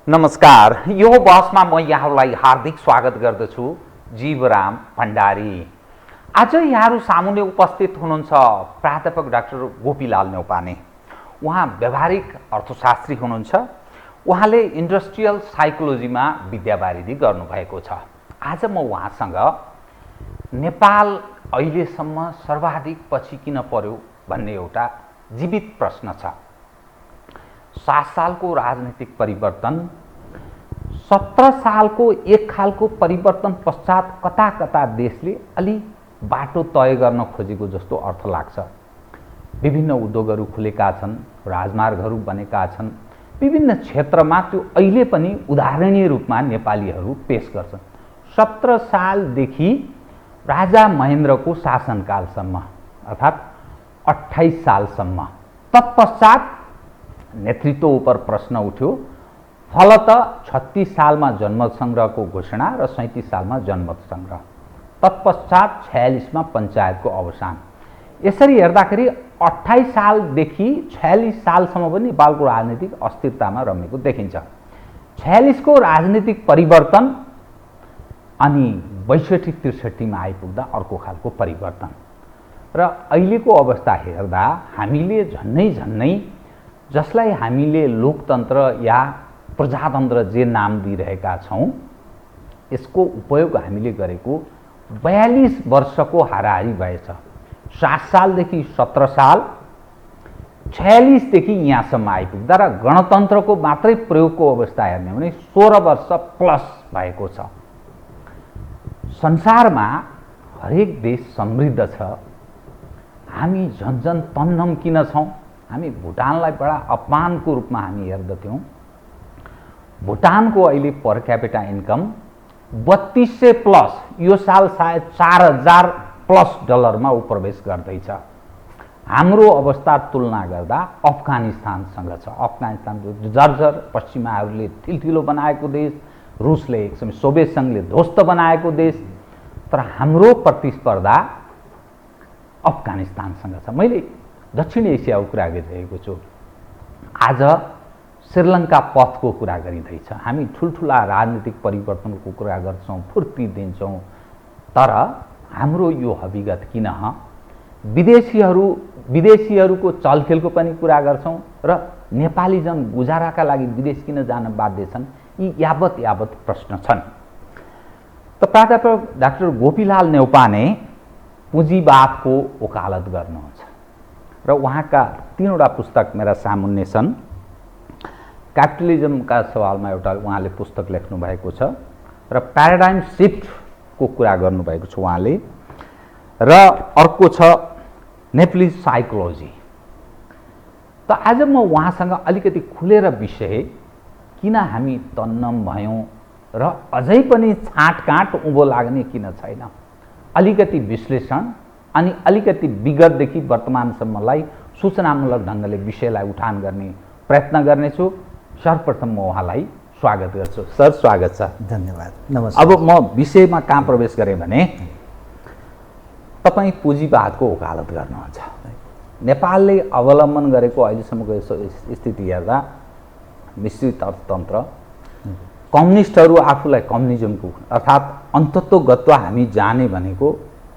नमस्कार। यो बहसमा म यहाँलाई हार्दिक स्वागत गर्दछु। जीवराम भण्डारी। आज यहाँहरू सामुन्ने उपस्थित हुनुहुन्छ प्राध्यापक डाक्टर गोपीलाल न्यौपाने। उहाँ व्यावहारिक अर्थशास्त्री हुनुहुन्छ। उहाँले इन्डस्ट्रियल साइकोलोजीमा विद्यावारिधि गर्नुभएको छ। आज म उहाँसँग नेपाल अहिलेसम्म सर्वाधिक पछि किन पर्यो भन्ने एउटा जीवित प्रश्न छ। 7 सालको राजनीतिक परिवर्तन, 17 सालको एक खालको परिवर्तन पश्चात कता कता देशले अलि बाटो तय गर्न खोजेको जस्तो अर्थ लाग्छ। विभिन्न उद्योगहरू खुलेका छन्, राजमार्गहरू बनेका छन्। विभिन्न क्षेत्रमा त्यो अहिले पनि उदाहरणीय रूपमा नेपालीहरू पेश गर्छन्। 17 सालदेखि राजा महेन्द्रको शासनकालसम्म अर्थात् 28 सालसम्म। तत्पश्चात नेतृत्व उपर प्रश्न उठ्यो। फलत 36 सालमा जनमत सङ्ग्रहको घोषणा र 37 सालमा जनमत सङ्ग्रह। तत्पश्चात 46मा पञ्चायतको अवसान। यसरी हेर्दाखेरि 28 सालदेखि 46 सालसम्म पनि नेपालको राजनीतिक अस्थिरतामा रमेको देखिन्छ। 46को राजनीतिक परिवर्तन अनि 62-63मा आइपुग्दा अर्को खालको परिवर्तन र अहिलेको अवस्था हेर्दा हामीले झन्नै जसलाई हामीले लोकतन्त्र या प्रजातन्त्र जे नाम दिइरहेका छौँ, यसको उपयोग हामीले गरेको 42 वर्षको हाराहारी भएछ। 7 सालदेखि 17 साल, 46देखि यहाँसम्म आइपुग्दा र गणतन्त्रको मात्रै प्रयोगको अवस्था हेर्ने भने 16 वर्ष प्लस भएको छ। संसारमा हरेक देश समृद्ध छ। हामी झन्झन तन्नम किन छौँ? हामी भुटानलाई बडा अपमानको रूपमा हामी हेर्दथ्यौँ। भुटानको अहिले पर क्यापिटा इन्कम 3200 प्लस, यो साल सायद 4000 प्लस डलरमा ऊ प्रवेश गर्दैछ। हाम्रो अवस्था तुलना गर्दा अफगानिस्तानसँग छ। अफगानिस्तान जो जर्जर पश्चिमाहरूले ठिलठिलो बनाएको देश, रुसले एक समय सोभियत सङ्घले ध्वस्त बनाएको देश, तर हाम्रो प्रतिस्पर्धा अफगानिस्तानसँग छ। मैले दक्षिण एसियाको कुरा गरिरहेको छु। आज श्रीलङ्का पथको कुरा गरिँदैछ। हामी ठुल्ठुला राजनीतिक परिवर्तनको कुरा गर्छौँ, फुर्ती दिन्छौँ, तर हाम्रो यो हविगत किन? विदेशीहरूको चलखेलको पनि कुरा गर्छौँ र नेपाली जन गुजाराका लागि विदेश किन जान बाध्य छन्? यी यावत प्रश्न छन्। त प्राध्यापक डाक्टर गोपीलाल न्यौपाने पुँजीवादको वकालत गर्नुहुन्छ र उहाँका 3वटा पुस्तक मेरा सामुन्ने छन्। क्यापिटलिजमका सवालमा एउटा उहाँले पुस्तक लेख्नु भएको छ र प्याराडाइम शिफ्टको कुरा गर्नुभएको छ उहाँले, र अर्को छ नेप्लिज साइकोलोजी। त आज म उहाँसँग अलिकति खुलेर विषय किन हामी तन्नम भयौँ र अझै पनि छाँटकाँट उँभो लाग्ने किन छैन, अलिकति विश्लेषण अनि अलिकति विगतदेखि वर्तमानसम्मलाई सूचनामूलक ढङ्गले विषयलाई उठान गर्ने प्रयत्न गर्नेछु। सर्वप्रथम म उहाँलाई स्वागत गर्छु। सर, स्वागत छ। धन्यवाद। नमस्कार। अब म विषयमा कहाँ प्रवेश गरेँ भने तपाईँ पुँजीवादको वकालत गर्नुहुन्छ। नेपालले अवलम्बन गरेको अहिलेसम्मको स्थिति हेर्दा मिश्रित अर्थतन्त्र, कम्युनिस्टहरू आफूलाई कम्युनिजमको अर्थात् अन्तत्वगत्व हामी जाने भनेको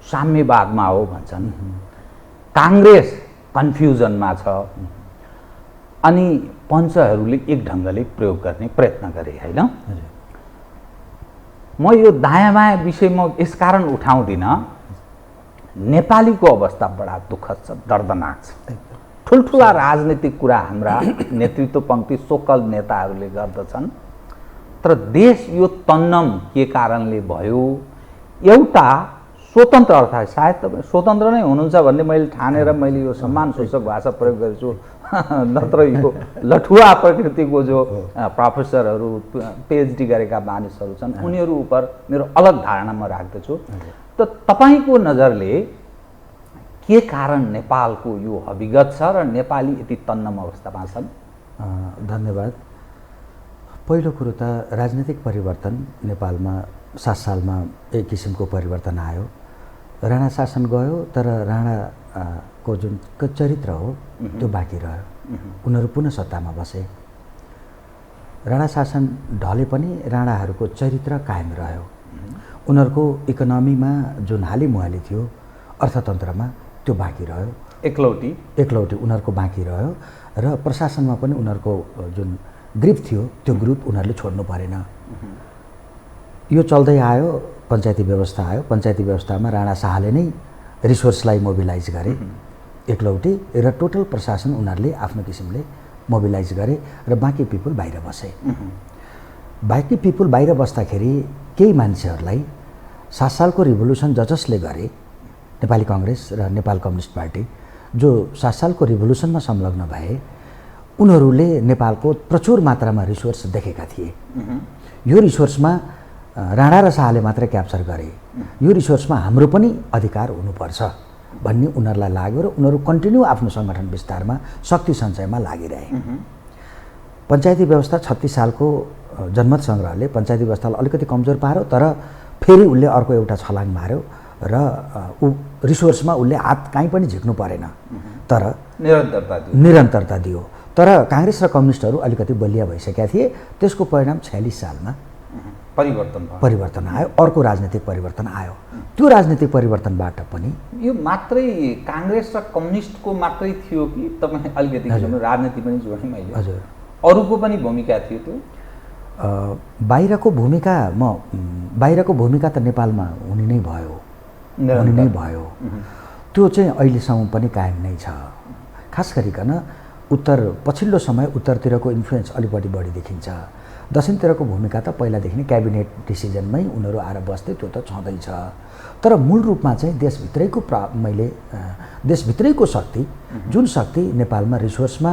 साम्यवादमा हो भन्छन्। काङ्ग्रेस कन्फ्युजनमा छ अनि पञ्चहरूले एक ढङ्गले प्रयोग गर्ने प्रयत्न गरे, होइन? म यो दायाँ बायाँ विषय म यसकारण उठाउँदिनँ, नेपालीको अवस्था बडा दुःखद छ, दर्दनाक छ। ठुल्ठुला राजनीतिक कुरा हाम्रा नेतृत्व पङ्क्ति सोकल नेताहरूले गर्दछन्, तर देश यो तन्नम के कारणले भयो? एउटा स्वतन्त्र अर्थात् सायद तपाईँ स्वतन्त्र नै हुनुहुन्छ भन्ने मैले ठानेर मैले यो सम्मानसूचक भाषा प्रयोग गरेछु, नत्र यो लठुवा प्रकृतिको जो प्रोफेसरहरू पिएचडी गरेका मानिसहरू छन् उनीहरू उप मेरो अलग धारणा म राख्दछु। त तपाईँको नजरले के कारण नेपालको यो हविगत छ र नेपाली यति तन्नम अवस्थामा छन्? धन्यवाद। पहिलो कुरो त राजनीतिक परिवर्तन नेपालमा 7 सालमा एक किसिमको परिवर्तन आयो। राणा शासन गयो, तर राणाको जुन चरित्र हो त्यो बाँकी रह्यो। उनीहरू पुनः सत्तामा बसे। राणा शासन ढले पनि राणाहरूको चरित्र कायम रह्यो। उनीहरूको इकोनोमीमा जुन हालिमुहाली थियो, अर्थतन्त्रमा त्यो बाँकी रह्यो। एकलौटी उनीहरूको बाँकी रह्यो र प्रशासनमा पनि उनीहरूको जुन ग्रिप थियो त्यो ग्रुप उनीहरूले छोड्नु परेन। यो चल्दै आयो, पञ्चायती व्यवस्था आयो। पञ्चायती व्यवस्थामा राणा शाहले नै रिसोर्सलाई मोबिलाइज गरे एकलौटी, र टोटल प्रशासन उनीहरूले आफ्नो किसिमले मोबिलाइज गरे र बाँकी पिपुल बाहिर बसे। बाँकी पिपुल बाहिर बस्दाखेरि केही मान्छेहरूलाई 7 सालको रिभोल्युसन जसले गरे, नेपाली काङ्ग्रेस र नेपाल कम्युनिस्ट पार्टी जो 7 सालको रिभोल्युसनमा संलग्न भए, उनीहरूले नेपालको प्रचुर मात्रामा रिसोर्स देखेका थिए। यो रिसोर्समा राणा र शाहले मात्र क्याप्चर गरे, यो रिसोर्समा हाम्रो पनि अधिकार हुनुपर्छ भन्ने उनीहरूलाई लाग्यो र उनीहरू कन्टिन्यू आफ्नो सङ्गठन विस्तारमा, शक्ति सञ्चयमा लागिरहे। पञ्चायती व्यवस्था 36 सालको जनमत सङ्ग्रहले पञ्चायती व्यवस्थालाई अलिकति कमजोर पार्यो, तर फेरि उसले अर्को एउटा छलाङ मार्यो र रिसोर्समा उसले हात कहीँ पनि झिक्नु परेन, तर निरन्तरता दियो। तर काङ्ग्रेस र कम्युनिस्टहरू अलिकति बलिया भइसकेका थिए। त्यसको परिणाम 46 सालमा परिवर्तन आयो, अर्को राजनीतिक परिवर्तन आयो। त्यो राजनीतिक परिवर्तनबाट पनि यो मात्रै काङ्ग्रेस र कम्युनिस्टको मात्रै थियो कि तपाईँ अलिकति राजनीति पनि जोडेँ मैले? हजुर, अरूको पनि भूमिका थियो त्यो? बाहिरको भूमिका त नेपालमा हुने नै भयो। त्यो चाहिँ अहिलेसम्म पनि कायम नै छ। खास गरिकन पछिल्लो समय उत्तरतिरको इन्फ्लुएन्स अलिकति बढी देखिन्छ। दक्षिणतिरको भूमिका त पहिलादेखि नै क्याबिनेट डिसिजनमै उनीहरू आएर बस्थे, त्यो त छँदैछ। तर मूल रूपमा चाहिँ देशभित्रैको शक्ति, जुन शक्ति नेपालमा रिसोर्समा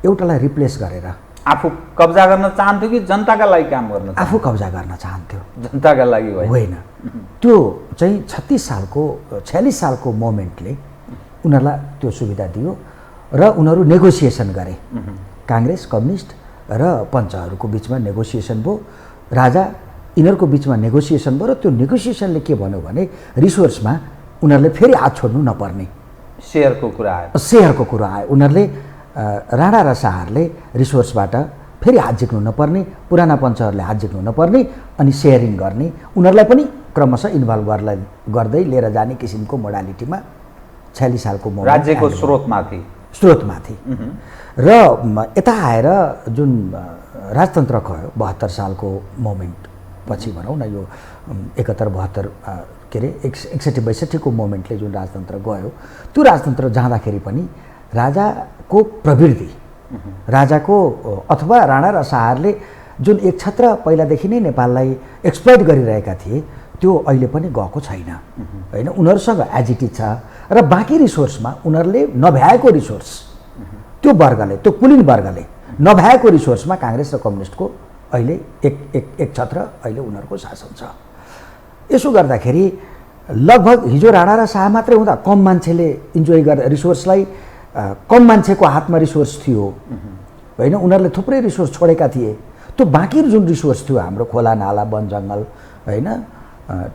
एउटालाई रिप्लेस गरेर आफू कब्जा गर्न चाहन्थ्यो कि जनताका लागि काम गर्न? आफू कब्जा गर्न चाहन्थ्यो, जनताका लागि होइन। त्यो चाहिँ 46 सालको मोमेन्टले उनीहरूलाई त्यो सुविधा दियो र उनीहरू नेगोसिएसन गरे। काङ्ग्रेस, कम्युनिस्ट र पञ्चहरूको बिचमा नेगोसिएसन भयो। राजा यिनीहरूको बिचमा नेगोसिएसन भयो र त्यो नेगोसिएसनले के भन्यो भने रिसोर्समा उनीहरूले फेरि हात छोड्नु नपर्ने सेयरको कुरा आयो। उनीहरूले राणा र शाहले रिसोर्सबाट फेरि हात झिक्नु नपर्ने, पुराना पञ्चहरूले हात झिक्नु नपर्ने अनि सेयरिङ गर्ने, उनीहरूलाई पनि क्रमशः इन्भल्भ गर्दै लिएर जाने किसिमको मोडालिटीमा 46 सालको राज्यको स्रोतमाथि र यता आएर जुन राजतन्त्र गयो 72 सालको मोमेन्ट पछि भनौँ न, यो 71-72 के अरे 61-62 मोमेन्टले जुन राजतन्त्र गयो, त्यो राजतन्त्र जाँदाखेरि पनि राजाको प्रवृत्ति, राजाको अथवा राणा र शाहले जुन एक छत्र पहिलादेखि नै नेपाललाई एक्सप्लोइट गरिरहेका थिए, त्यो अहिले पनि गएको छैन, होइन। उनीहरूसँग एजिटी छ र बाँकी रिसोर्समा उनीहरूले नभ्याएको रिसोर्स, त्यो वर्गले, त्यो कुलीन वर्गले नभ्याएको रिसोर्समा काङ्ग्रेस र कम्युनिस्टको अहिले एक छत्र अहिले उनीहरूको शासन छ। यसो गर्दाखेरि लगभग हिजो राणा र शाह मात्रै हुँदा कम मान्छेले इन्जोय गरे रिसोर्सलाई, कम मान्छेको हातमा रिसोर्स थियो, होइन। उनीहरूले थुप्रै रिसोर्स छोडेका थिए। त्यो बाँकी जुन रिसोर्स थियो हाम्रो खोला नाला, वन जङ्गल, होइन,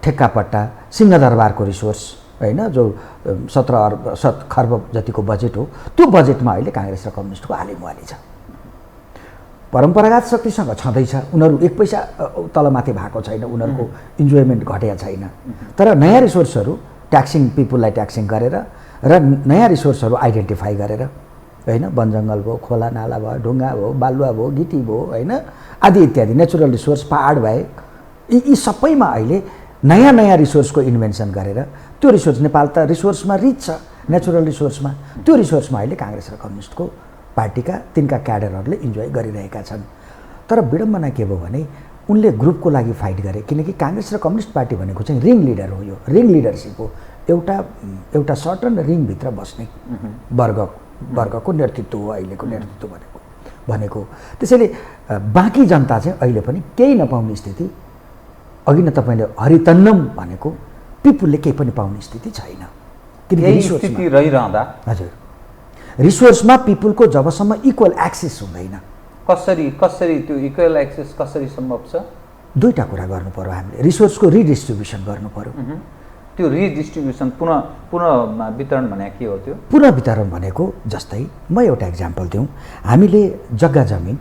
ठेक्कापट्टा, सिंहदरबारको रिसोर्स, होइन, जो 17 खर्ब जतिको बजेट हो, त्यो बजेटमा अहिले काङ्ग्रेस र कम्युनिस्टको हालिमुहाली छ। परम्परागत शक्तिसँग छँदैछ, उनीहरू एक पैसा तलमाथि भएको छैन, उनीहरूको इन्जोयमेन्ट घटेको छैन। तर नयाँ रिसोर्सहरू ट्याक्सिङ, पिपुललाई ट्याक्सिङ गरेर र नयाँ रिसोर्सहरू आइडेन्टिफाई गरेर, होइन, वन जङ्गल भयो, खोला नाला भयो, ढुङ्गा भयो, बालुवा भयो, गिटी भयो, होइन, आदि इत्यादि नेचुरल रिसोर्स, पहाड भए, यी सबैमा अहिले नयाँ रिसोर्सको इन्भेन्सन गरेर त्यो रिसोर्स, नेपाल त रिसोर्समा रिच छ, नेचुरल रिसोर्समा, त्यो रिसोर्समा अहिले काङ्ग्रेस र कम्युनिस्टको पार्टीका तिनका क्याडरहरूले इन्जोय गरिरहेका छन्। तर विडम्बना के भयो भने उनले ग्रुपको लागि फाइट गरे, किनकि काङ्ग्रेस र कम्युनिस्ट पार्टी भनेको चाहिँ रिङ लिडर हो, यो रिङ लिडरसिप हो, एउटा सर्टन रिङभित्र बस्ने वर्गको नेतृत्व हो अहिलेको नेतृत्व भनेको। त्यसैले बाँकी जनता चाहिँ अहिले पनि केही नपाउने स्थिति, अघि नै तपाईँले हरितन्नम भनेको पिपुलले केही पनि पाउने स्थिति छैन, किनकि स्थिति रहिरहँदा, हजुर, रिसोर्समा पिपुलको जबसम्म इक्वल एक्सेस हुँदैन। कसरी त्यो इक्वल एक्सेस कसरी सम्भव छ? दुईवटा कुरा गर्नु पर्यो हामीले, रिसोर्सको रिडिस्ट्रिब्युसन गर्नु पर्यो। त्यो रिडिस्ट्रिब्युसन पुनः वितरण भने के हो? त्यो पुनः वितरण भनेको जस्तै म एउटा इक्जाम्पल दिउँ, हामीले जग्गा जमिन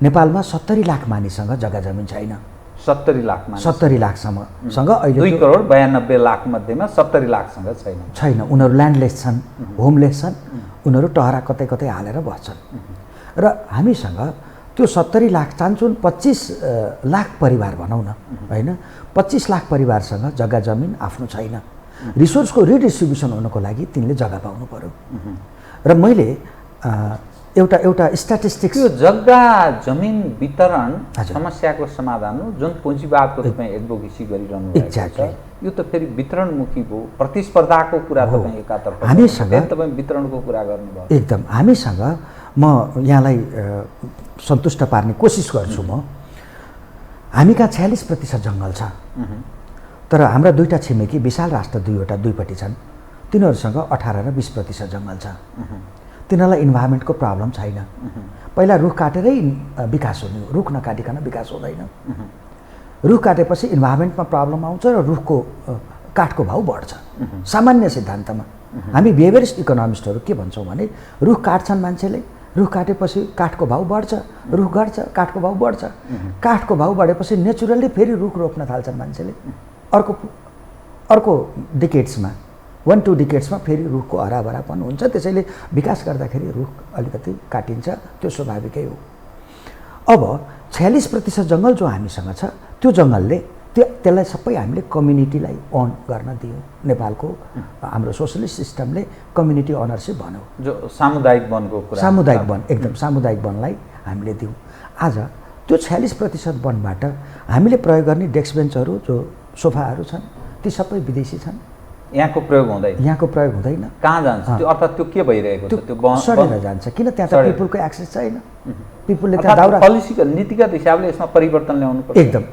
नेपालमा 70 लाख मानिससँग जग्गा जमिन छैन। 70 लाख मानिस 70 लाखसम्मसँग अहिले 2 करोड 92 लाख मध्येमा 70 लाखसँग छैन। उनीहरू ल्यान्डलेस छन्, होमलेस छन्, उनीहरू टहरा कतै कतै हालेर बस्छन्। र हामीसँग त्यो 70 लाख चान्चुन 25 लाख परिवार भनौँ न, होइन, 25 लाख परिवारसँग जग्गा जमिन आफ्नो छैन। रिसोर्सको रिडिस्ट्रिब्युसन हुनको लागि तिनले जग्गा पाउनु पर्यो। र मैले एउटा स्ट्याटिस्टिक्स, यो जग्गा जमिन वितरण समस्याको समाधान हो जुन पुँजीवादको तपाईँ एडभोकेसी गरिरहनु भएको छ। यो त फेरि वितरणमुखी भयो, प्रतिस्पर्धाको कुरा तपाईँ एकातर्फ हामीसँग तपाईँ वितरणको कुरा गर्नुभयो। एकदम हामीसँग म यहाँलाई सन्तुष्ट पार्ने कोसिस गर्छु। हामी कहाँ 46% जङ्गल छ, तर हाम्रा दुईटा छिमेकी विशाल राष्ट्र दुईपट्टि छन्, तिनीहरूसँग 18 र 20% जङ्गल छ। तिनीहरूलाई इन्भाइरोमेन्टको प्रब्लम छैन। पहिला रुख काटेरै विकास हुने हो, रुख नकाटिकन विकास हुँदैन। रुख काटेपछि इन्भाइरोमेन्टमा प्रब्लम आउँछ र रुखको काठको भाउ बढ्छ। सामान्य सिद्धान्तमा हामी बिहेभियरिस्ट इकोनोमिस्टहरू के भन्छौँ भने रुख काट्छन् मान्छेले, रुख काटेपछि काठको भाउ बढ्छ, रुख घट्छ, काठको भाउ बढ्छ। काठको भाउ बढेपछि नेचुरल्ली फेरि रुख रोप्न थाल्छन् मान्छेले। अर्को डिकेड्समा 1-2 डिकेड्समा फेरि रुखको हराभरापन हुन्छ। त्यसैले विकास गर्दाखेरि रुख अलिकति काटिन्छ, त्यो स्वाभाविकै हो। अब 46% जङ्गल जो हामीसँग छ, त्यो जङ्गलले त्यसलाई सबै हामीले कम्युनिटीलाई ओन गर्न दियो। नेपालको हाम्रो सोसलिस्ट सिस्टमले कम्युनिटी ओनरसिप भन्यो, जो सामुदायिक वनको कुरा, सामुदायिक वन, एकदम सामुदायिक वनलाई हामीले दियौँ। आज त्यो 46% वनबाट हामीले प्रयोग गर्ने डेस्क बेन्चहरू, जो सोफाहरू छन्, ती सबै विदेशी छन्। यहाँको प्रयोग हुँदैन, यहाँको प्रयोग हुँदैन। कहाँ जान्छ त्यो? अर्थात् त्यो के भइरहेको छ? त्यो सडेर जान्छ। किन? त्यहाँ त पिपुलको एक्सेस छैन। पिपुलले त्यहाँ दाउरा, पोलिटिकल नीतिगत हिसाबले यसमा परिवर्तन ल्याउनु पर्छ। एकदम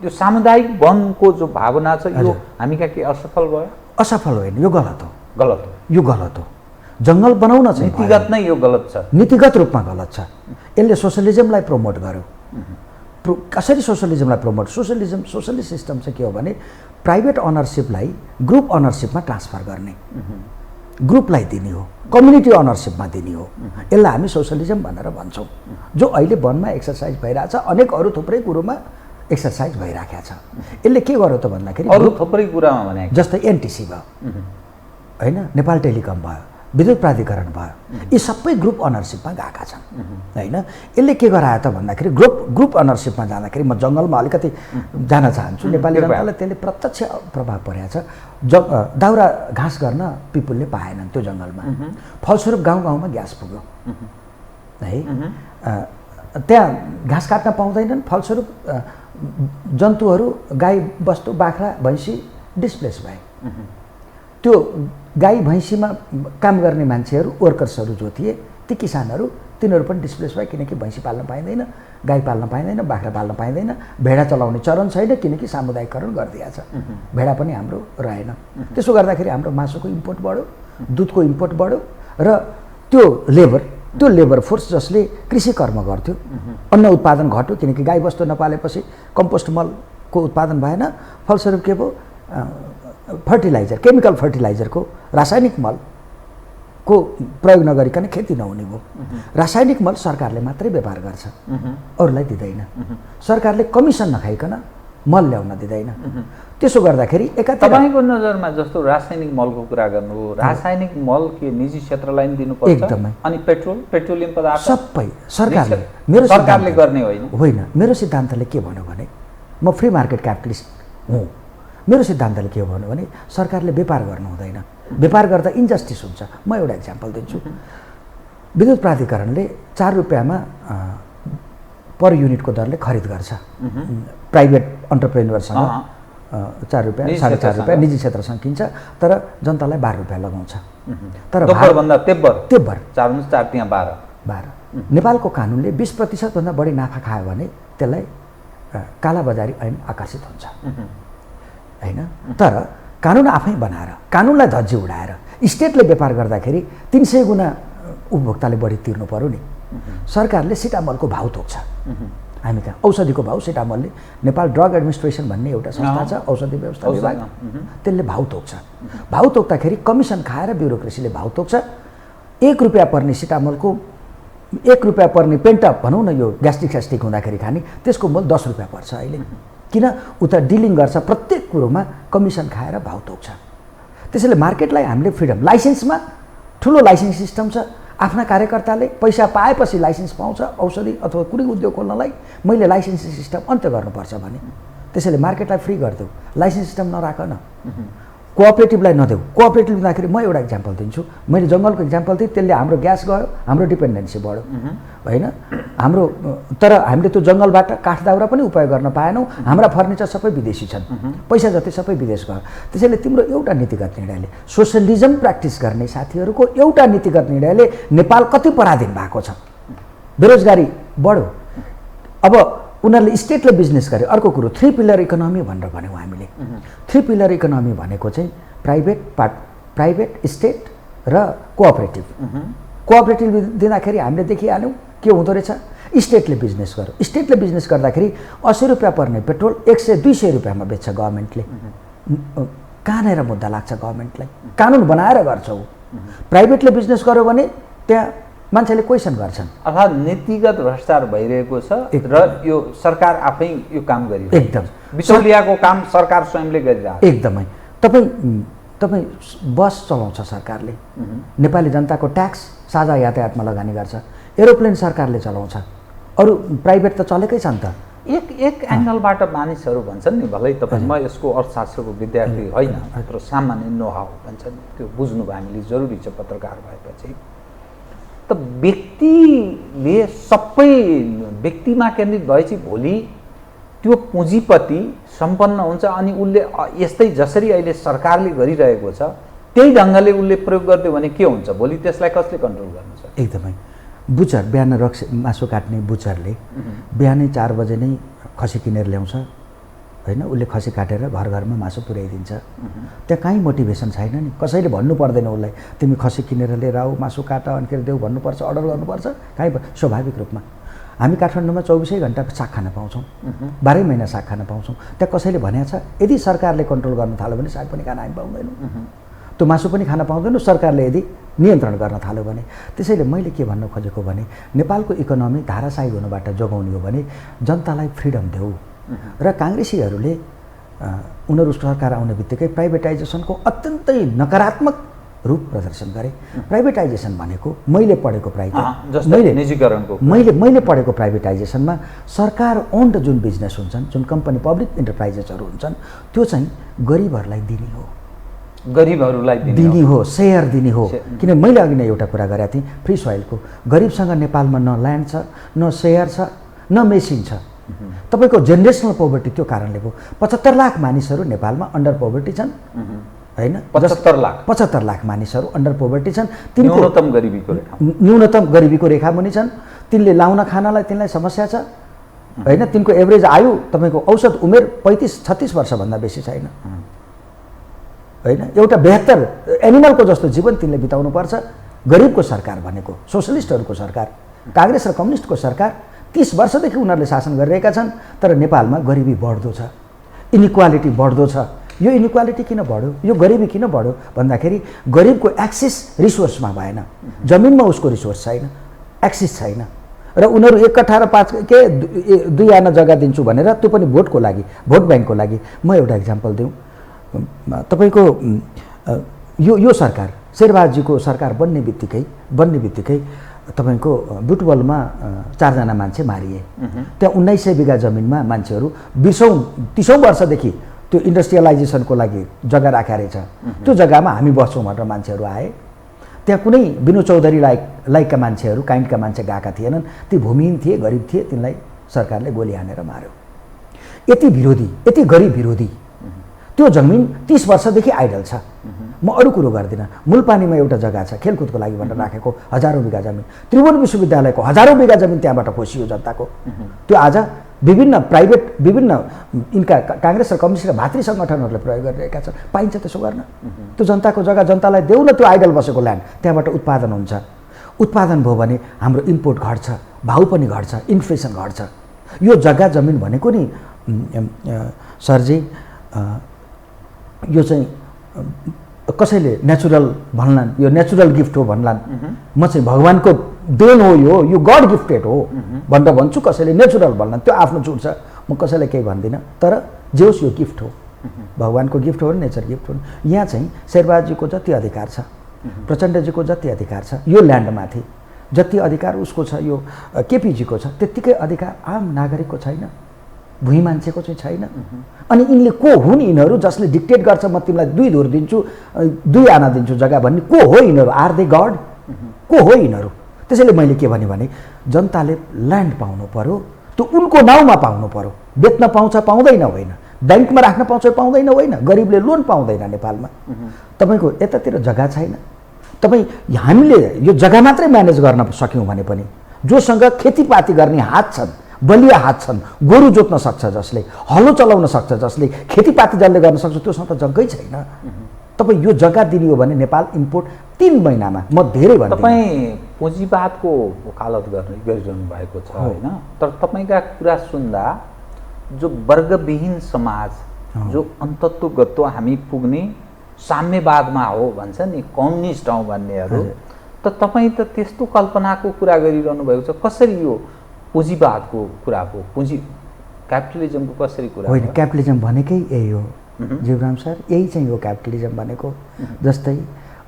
यो सामुदायिक वनको जो भावना छ, यो हामी कहाँ के असफल भयो? असफल होइन, यो गलत हो। गलत हो, यो गलत हो। जङ्गल बनाउन चाहिँ नीतिगत नै यो गलत छ, नीतिगत रूपमा गलत छ। यसले सोसलिजमलाई प्रमोट गर्यो। कसरी सोसलिजमलाई प्रमोट? सोसलिस्ट सिस्टम चाहिँ के हो भने प्राइभेट ओनरसिपलाई ग्रुप ओनरसिपमा ट्रान्सफर गर्ने, ग्रुपलाई दिने हो, कम्युनिटी ओनरसिपमा दिने हो। यसलाई हामी सोसलिजम भनेर भन्छौँ। जो अहिले वनमा एक्सर्साइज भइरहेछ, अनेक अरू थुप्रै कुरोमा एक्सर्साइज भइराखेको छ। यसले के गर्यो त भन्दाखेरि अरू थुप्रै कुरामा भने जस्तै एनटिसी भयो, होइन, नेपाल टेलिकम भयो, विद्युत प्राधिकरण भयो, यी सबै ग्रुप ओनरसिपमा गएका छन्, होइन। यसले के गरायो त भन्दाखेरि ग्रुप ओनरसिपमा जाँदाखेरि, म जङ्गलमा अलिकति जान चाहन्छु, नेपाली जनतालाई त्यसले प्रत्यक्ष प्रभाव परेको छ। दाउरा घाँस गर्न पिपुलले पाएनन् त्यो जङ्गलमा, फलस्वरूप गाउँ गाउँमा ग्यास पुग्यो, है। त्यहाँ घाँस काट्न पाउँदैनन्, फलस्वरूप जन्तुहरू, गाई बस्तु, बाख्रा, भैँसी डिस्प्लेस भए। त्यो गाई भैँसीमा काम गर्ने मान्छेहरू, वर्कर्सहरू जो थिए, ती किसानहरू, तिनीहरू पनि डिस्प्लेस भए, किनकि भैँसी पाल्न पाइँदैन, गाई पाल्न पाइँदैन, बाख्रा पाल्न पाइँदैन, भेडा चलाउने चरण छैन, किनकि सामुदायिकरण गरिदिएको छ। भेडा पनि हाम्रो रहेन। त्यसो गर्दाखेरि हाम्रो मासुको इम्पोर्ट बढ्यो, दुधको इम्पोर्ट बढ्यो, र त्यो लेबर फोर्स जसले कृषि कर्म गर्थ्यो, अन्न उत्पादन घट्यो, किनकि गाई बस्तु नपालेपछि कम्पोस्ट मलको उत्पादन भएन। फलस्वरूप के भयो? फर्टिलाइजर, केमिकल फर्टिलाइजरको, रासायनिक मलको प्रयोग नगरिकन खेती नहुने भयो। रासायनिक मल सरकारले मात्रै व्यापार गर्छ, अरूलाई दिँदैन। सरकारले कमिसन नखाइकन मल ल्याउन दिँदैन। त्यसो गर्दाखेरि तपाईँको नजरमा जस्तो रासायनिक मलको कुरा गर्नुभयो, रासायनिक मल के निजी क्षेत्रलाई पनि दिनुपर्छ? एकदमै। अनि पेट्रोलियम पदार्थ सबै सरकारले, सरकारले गर्ने होइन। मेरो सिद्धान्तले के भन्यो भने, म फ्री मार्केट क्यापिटलिस्ट हुँ। मेरो सिद्धान्तले के हो भन्यो भने सरकारले व्यापार गर्नु हुँदैन। व्यापार गर्दा इन्जस्टिस हुन्छ। म एउटा इक्जाम्पल दिन्छु। विद्युत प्राधिकरणले 4 रुपियाँमा पर युनिटको दरले खरिद गर्छ। प्राइभेट अन्टरप्रेन्योरसँग 4 रुपियाँ, 4.5 रुपियाँ निजी क्षेत्रसँग किन्छ, तर जनतालाई 12 रुपियाँ लगाउँछ। तर भन्दा तेब्बर 4 त्यहाँ 12। नेपालको कानुनले 20% भन्दा बढी नाफा खायो भने त्यसलाई कालाबजारी ऐन आकर्षित हुन्छ, हैन। तर कानुन आफै बनाएर, कानुनलाई धज्जी उडाएर स्टेटले व्यापार गर्दाखेरि 300 गुणा उपभोक्ताले बढी तिर्नु पर्यो नि। सरकारले सिटामलको भाउ तोक्छ। हामी कहाँ औषधिको भाउ सिटामलले, नेपाल ड्रग एडमिनिस्ट्रेसन भन्ने एउटा संस्था छ, औषधि व्यवस्था विभाग, त्यसले भाउ तोक्छ। भाउ तोक्दाखेरि कमिसन खाएर ब्युरोक्रेसीले भाउ तोक्छ। 1 रुपियाँ पर्ने सिटामलको 1 रुपियाँ पर्ने पेन्टअप भनौँ न, यो ग्यास्ट्रिक हुँदाखेरि खाने, त्यसको मूल्य 10 रुपियाँ पर्छ अहिले। किन उता डिलिङ गर्छ, प्रत्येक कुरोमा कमिसन खाएर भाउ तोक्छ। त्यसैले मार्केटलाई हामीले फ्रिडम, लाइसेन्समा ठुलो लाइसेन्स सिस्टम छ। आफ्ना कार्यकर्ताले पैसा पाएपछि लाइसेन्स पाउँछ औषधि अथवा कुनै उद्योग खोल्नलाई। मैले लाइसेन्स सिस्टम अन्त्य गर्नुपर्छ भने त्यसैले मार्केटलाई फ्री गरिदेऊ, लाइसेन्स सिस्टम नराख न। कोअपरेटिभलाई नदेऊ। कोअपरेटिभ हुँदाखेरि म एउटा इक्जाम्पल दिन्छु। मैले जङ्गलको इक्जाम्पल दिएँ, त्यसले हाम्रो ग्यास गयो, हाम्रो डिपेन्डेन्सी बढ्यो होइन हाम्रो। तर हामीले त्यो जङ्गलबाट काठ दाउरा पनि उपयोग गर्न पाएनौँ। हाम्रा फर्निचर सबै विदेशी छन्, पैसा जति सबै विदेश गयो। त्यसैले तिम्रो एउटा नीतिगत निर्णयले, सोसलिजम प्र्याक्टिस गर्ने साथीहरूको एउटा नीतिगत निर्णयले नेपाल कति पराधीन भएको छ, बेरोजगारी बढ्यो। अब उनीहरूले स्टेटले बिजनेस गरे। अर्को कुरो 3 पिलर इकोनोमी भनेर भन्यौँ हामीले। 3 पिलर इकोनोमी भनेको चाहिँ प्राइभेट, स्टेट र कोअपरेटिभ। कोअपरेटिभ दिँदाखेरि हामीले देखिहाल्यौँ के हुँदो रहेछ। स्टेटले बिजनेस गर्यो, स्टेटले बिजनेस गर्दाखेरि 80 रुपियाँ पर्ने पेट्रोल 100-200 रुपियाँमा बेच्छ गभर्मेन्टले। कहाँनिर मुद्दा लाग्छ गभर्मेन्टलाई? कानुन बनाएर गर्छ ऊ। प्राइभेटले बिजनेस गर्यो भने त्यहाँ मान्छेले क्वेसन गर्छन्। अर्थात् नीतिगत भ्रष्टाचार भइरहेको छ र यो सरकार आफै यो काम गरिरहेको छ। एकदम बिचौलियाको काम सरकार स्वयंले गरिरहेको छ। एकदमै। तपाईँ बस चलाउँछ सरकारले, नेपाली जनताको ट्याक्स साझा यातायातमा लगानी गर्छ। एरोप्लेन सरकारले चलाउँछ, अरू प्राइभेट त चलेकै छ नि त। एक एङ्गलबाट मानिसहरू भन्छन् नि, भलै तपाईँ, म यसको अर्थशास्त्रको विद्यार्थी होइन, तर सामान्य नोहाउ भन्छन्, त्यो बुझ्नु हामीले जरुरी छ पत्रकार भएपछि। त व्यक्तिले सबै व्यक्तिमा केन्द्रित भएपछि भोलि त्यो पुँजीपति सम्पन्न हुन्छ अनि उसले यस्तै जसरी अहिले सरकारले गरिरहेको छ त्यही ढङ्गले उसले प्रयोग गरिदियो भने के हुन्छ? भोलि त्यसलाई कसले कन्ट्रोल गर्नु सक्छ? एकदमै। बुचर बिहान मासु काट्ने बुचरले बिहानै 4 बजे नै खसी किनेर ल्याउँछ होइन, उसले खसी काटेर घर घरमा मासु पुर्याइदिन्छ। त्यहाँ कहीँ मोटिभेसन छैन नि, कसैले भन्नु पर्दैन उसलाई तिमी खसी किनेर लिएर आऊ, मासु काट, अन्केर देऊ भन्नुपर्छ, अर्डर गर्नुपर्छ, कहीँ स्वाभाविक रूपमा। हामी काठमाडौँमा 24 घन्टा साग खान पाउँछौँ, 12 महिना साग खान पाउँछौँ। त्यहाँ कसैले भनेको छ यदि सरकारले कन्ट्रोल गर्न थाल्यो भने साग पनि खान हामी पाउँदैनौँ, त्यो मासु पनि खान पाउँदैनौँ सरकारले यदि नियन्त्रण गर्न थाल्यो भने। त्यसैले मैले के भन्न खोजेको भने नेपालको इकोनोमी धाराशाही हुनबाट जोगाउने हो भने जनतालाई फ्रिडम देऊ। र काङ्ग्रेसीहरूले उनीहरू सरकार आउने बित्तिकै प्राइभेटाइजेसनको अत्यन्तै नकारात्मक रूप प्रदर्शन गरे। प्राइभेटाइजेसन भनेको मैले पढेको मैले पढेको प्राइभेटाइजेसनमा सरकार ओन्ड जुन बिजनेस हुन्छन्, जुन कम्पनी पब्लिक इन्टरप्राइजेसहरू हुन्छन्, त्यो चाहिँ गरिबहरूलाई दिने हो, गरिबहरूलाई दिने हो, सेयर दिने हो। किन मैले अघि नै एउटा कुरा गरेको थिएँ फ्री सोइलको। गरिबसँग नेपालमा न ल्यान्ड छ, न सेयर छ, न मेसिन छ। तपाईँको जेनेरेसनल पोभर्टी त्यो कारणले भयो। 75 लाख मानिसहरू नेपालमा अन्डर पोभर्टी छन् होइन, 75 लाख मानिसहरू अन्डर पोभर्टी छन्। न्यूनतम गरिबीको रेखा मुनि छन्। तिनले लाउन खानलाई तिनलाई समस्या छ होइन। तिनको एभरेज आयु तपाईँको औसत उमेर 35-36 वर्षभन्दा बेसी छैन होइन। एउटा 72 एनिमलको जस्तो जीवन तिनले बिताउनुपर्छ। गरिबको सरकार भनेको सोसलिस्टहरूको सरकार, काङ्ग्रेस र कम्युनिस्टको सरकार 30 वर्षदेखि उनीहरूले शासन गरिरहेका छन्। तर नेपालमा गरिबी बढ्दो छ, इनइक्वालिटी बढ्दो छ। यो इनइक्वालिटी किन बढ्यो, यो गरिबी किन बढ्यो भन्दाखेरि गरिबको एक्सेस रिसोर्समा भएन, जमिनमा उसको रिसोर्स छैन, एक्सेस छैन। र उनीहरू 1 कट्ठा र 2 आना जग्गा दिन्छु भनेर, त्यो पनि भोटको लागि, भोट ब्याङ्कको लागि। म एउटा इक्जाम्पल दिउँ, तपाईँको यो सरकार शेरबहादुरजीको सरकार बन्ने बित्तिकै तपाईँको बुटवलमा 4 जना मान्छे मारिए। त्यहाँ 1900 बिघा जमिनमा मान्छेहरू 20औं-30औं वर्षदेखि त्यो इन्डस्ट्रियलाइजेसनको लागि जग्गा राखेको रहेछ। त्यो जग्गामा हामी बस्छौँ भनेर मान्छेहरू आए। त्यहाँ कुनै विनोद चौधरी लाइकका मान्छेहरू, काइन्डका मान्छे गएका थिएनन्। ती भूमिहीन थिए, गरिब थिए, तिनलाई सरकारले गोली हानेर मार्यो। यति विरोधी, यति गरिब विरोधी। त्यो जमिन 30 वर्षदेखि आइडल छ। म अरू कुरो गर्दिनँ। मूलपानीमा एउटा जग्गा छ खेलकुदको लागि भनेर राखेको, हजारौँ बिघा जमिन। त्रिभुवन विश्वविद्यालयको हजारौँ बिघा जमिन त्यहाँबाट खोसियो जनताको। त्यो आज विभिन्न प्राइभेट, विभिन्न यिनका काङ्ग्रेस र कम्युनिस्ट र भातृ सङ्गठनहरूले प्रयोग गरिरहेका छन्। पाइन्छ त्यसो गर्न? त्यो जनताको जग्गा जनतालाई देऊ न, त्यो आइडल बसेको ल्यान्ड, त्यहाँबाट उत्पादन हुन्छ। उत्पादन भयो भने हाम्रो इम्पोर्ट घट्छ, भाउ पनि घट्छ, इन्फ्लेसन घट्छ। यो जग्गा जमिन भनेको नि सरजी, यो चाहिँ कसैले नेचुरल भन्लान्, यो नेचुरल गिफ्ट हो भन्लान्। म चाहिँ भगवानको देन हो, यो गड गिफ्टेड हो भनेर भन्छु। कसैले नेचुरल भन्ला, त्यो आफ्नो छुट छ, म कसैलाई केही भन्दिनँ। तर जे होस् यो गिफ्ट हो, भगवानको गिफ्ट हो, नेचर गिफ्ट हो। यहाँ चाहिँ शेरबहादुरजीको जति अधिकार छ, प्रचण्डजीको जति अधिकार छ यो ल्यान्डमाथि, जति अधिकार उसको छ, यो केपीजीको छ, त्यत्तिकै अधिकार आम नागरिकको छैन, भुइँ मान्छेको चाहिँ छैन। अनि यिनले को हुन् यिनीहरू जसले डिक्टेट गर्छ म तिमीलाई 2 धुर दिन्छु, 2 आना दिन्छु जग्गा भन्ने? को हो यिनीहरू? Are they god? को हो यिनीहरू? त्यसैले मैले के भने जनताले ल्यान्ड पाउनु पर्यो, त्यो उनको नाउँमा पाउनु पर्यो। बेच्न पाउँछ पाउँदैन होइन, ब्याङ्कमा राख्न पाउँछ पाउँदैन होइन, गरिबले लोन पाउँदैन नेपालमा। तपाईँको यतातिर जग्गा छैन, तपाईँ हामीले यो जग्गा मात्रै म्यानेज गर्न सक्यौँ भने पनि जोसँग खेतीपाती गर्ने हात छन्, बलिया हात छन्, गोरु जोत्न सक्छ जसले, हलो चलाउन सक्छ जसले, खेतीपाती जसले गर्न सक्छ, त्योसँग त जग्गै छैन। तपाईँ यो जग्गा दिने हो भने नेपाल इम्पोर्ट 3 महिनामा, म धेरै भन्छु। तपाईँ पुँजीवादको वकालत गरिरहनु भएको छ होइन, तर तपाईँका कुरा सुन्दा जो वर्गविहीन समाज, जो अन्तत्वगत्व हामी पुग्ने साम्यवादमा हो भन्छ नि, कम्युनिस्ट हौ भन्नेहरू, त तपाईँ त त्यस्तो कल्पनाको कुरा गरिरहनु भएको छ। कसरी यो पुँजीवादको कुरा हो? पुँजी क्यापिटलिजमको कसरी कुरा होइन? क्यापिटलिजम भनेकै यही हो जीवराम सर, यही चाहिँ हो क्यापिटलिजम भनेको। जस्तै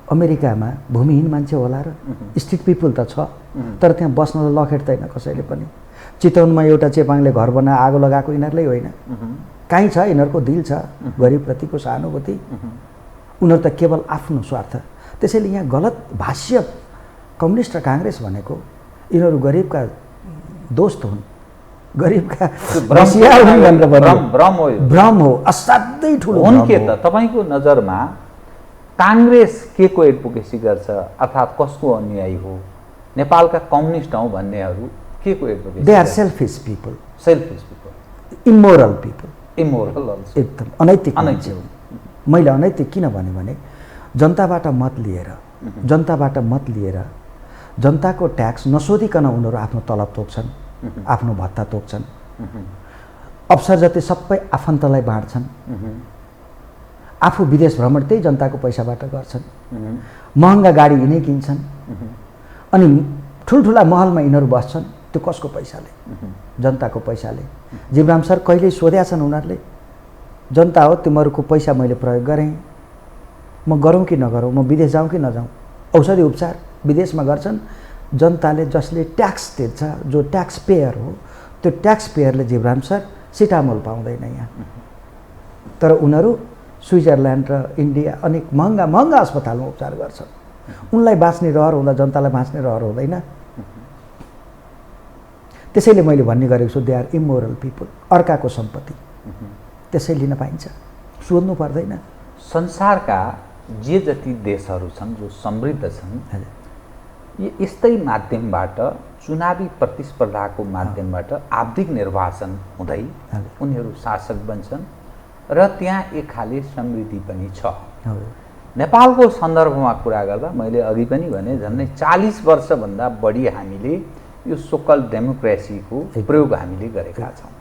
अमेरिकामा भूमिहीन मान्छे होला र स्ट्रिट पिपल त छ, तर त्यहाँ बस्न लखेट्दैन कसैले पनि। चितवनमा एउटा चेपाङले घर बनाएर आगो लगाएको यिनीहरूलाई होइन, कहीँ छ यिनीहरूको दिल छ गरिबप्रतिको सहानुभूति। उनीहरू त केवल आफ्नो स्वार्थ। त्यसैले यहाँ गलत भाष्य कम्युनिस्ट र काङ्ग्रेस भनेको यिनीहरू गरिबका दोस्त हुन्, गरिबका रसिया हुन् भनेर भ्रम हो, असाध्यै ठुलो हुन्। के त तपाईँको नजरमा काङ्ग्रेस के को एडभोकेसी गर्छ, अर्थात् कसको अनुयायी हो? नेपालका कम्युनिस्ट हौ भन्नेहरू के को advocacy? They are selfish people, immoral people, एकदम अनैतिक मान्छे हुन्। मैले अनैतिक किन भने जनताबाट मत लिएर जनताको ट्याक्स नसोधिकन उनीहरू आफ्नो तलब तोक्छन्, आफ्नो भत्ता तोक्छन्, अवसर जति सबै आफन्तलाई बाँड्छन्, आफू विदेश भ्रमण त्यही जनताको पैसाबाट गर्छन्, महँगा गाडी यिनै किन्छन्, अनि ठुल्ठुला महलमा यिनीहरू बस्छन्। त्यो कसको पैसाले? जनताको पैसाले। जीवराम सर कहिल्यै सोधेका छन् उनीहरूले? जनता हो, तिमीहरूको पैसा मैले प्रयोग गरेँ, म गरौँ कि नगरौँ, म विदेश जाउँ कि नजाउँ? औषधि उपचार विदेशमा गर्छन् जनताले, जसले ट्याक्स तिर्छ, जो ट्याक्स पेयर हो, त्यो ट्याक्स पेयरले जीवराम सर सिटामोल पाउँदैन यहाँ। तर उनीहरू स्विजरल्यान्ड र इन्डिया अनेक महँगा अस्पतालमा उपचार गर्छन्। उनलाई बाँच्ने रहर हुँदा जनतालाई बाँच्ने रहर हुँदैन। त्यसैले मैले भन्ने गरेको छु, दे आर इमोरल पिपल। अर्काको सम्पत्ति त्यसै लिन पाइन्छ, सोध्नु पर्दैन। संसारका जे जति देशहरू छन् जो समृद्ध छन्, यस्तै माध्यमबाट, चुनावी प्रतिस्पर्धाको माध्यमबाट आर्थिक निर्वाचन हुँदै उनीहरू शासक बन्छन् र त्यहाँ एक खाले समृद्धि पनि छ। नेपालको सन्दर्भमा कुरा गर्दा मैले अघि पनि भने झन्डै 40 वर्षभन्दा बढी हामीले यो सोकल डेमोक्रेसीको प्रयोग हामीले गरेका छौँ।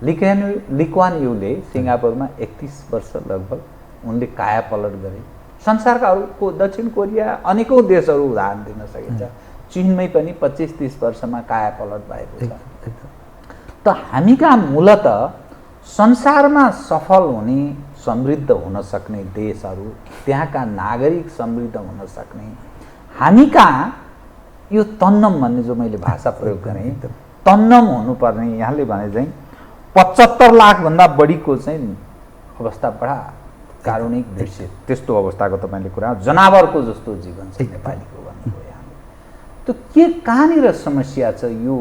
लिक्वान युले सिङ्गापुरमा 31 वर्ष लगभग उनले काया पलट गरे। संसारका अरूको दक्षिण कोरिया अनेकौँ देशहरू उदाहरण दिन सकिन्छ, चीनमै पनि 25-30 वर्षमा काया पलट भएको छ। त हामी कहाँ मूलत संसारमा सफल हुने, समृद्ध हुन सक्ने देशहरू, त्यहाँका नागरिक समृद्ध हुन सक्ने, हामी कहाँ यो तन्नम भन्ने जो मैले भाषा प्रयोग गरेँ, तन्नम हुनुपर्ने, यहाँले भने चाहिँ 75 लाखभन्दा बढीको चाहिँ अवस्था बडा कारुणिक दृश्य, त्यस्तो अवस्थाको तपाईँले कुरा, जनावरको जस्तो जीवन छ नेपालीको भन्नुभयो यहाँले। त के कहाँनिर समस्या छ यो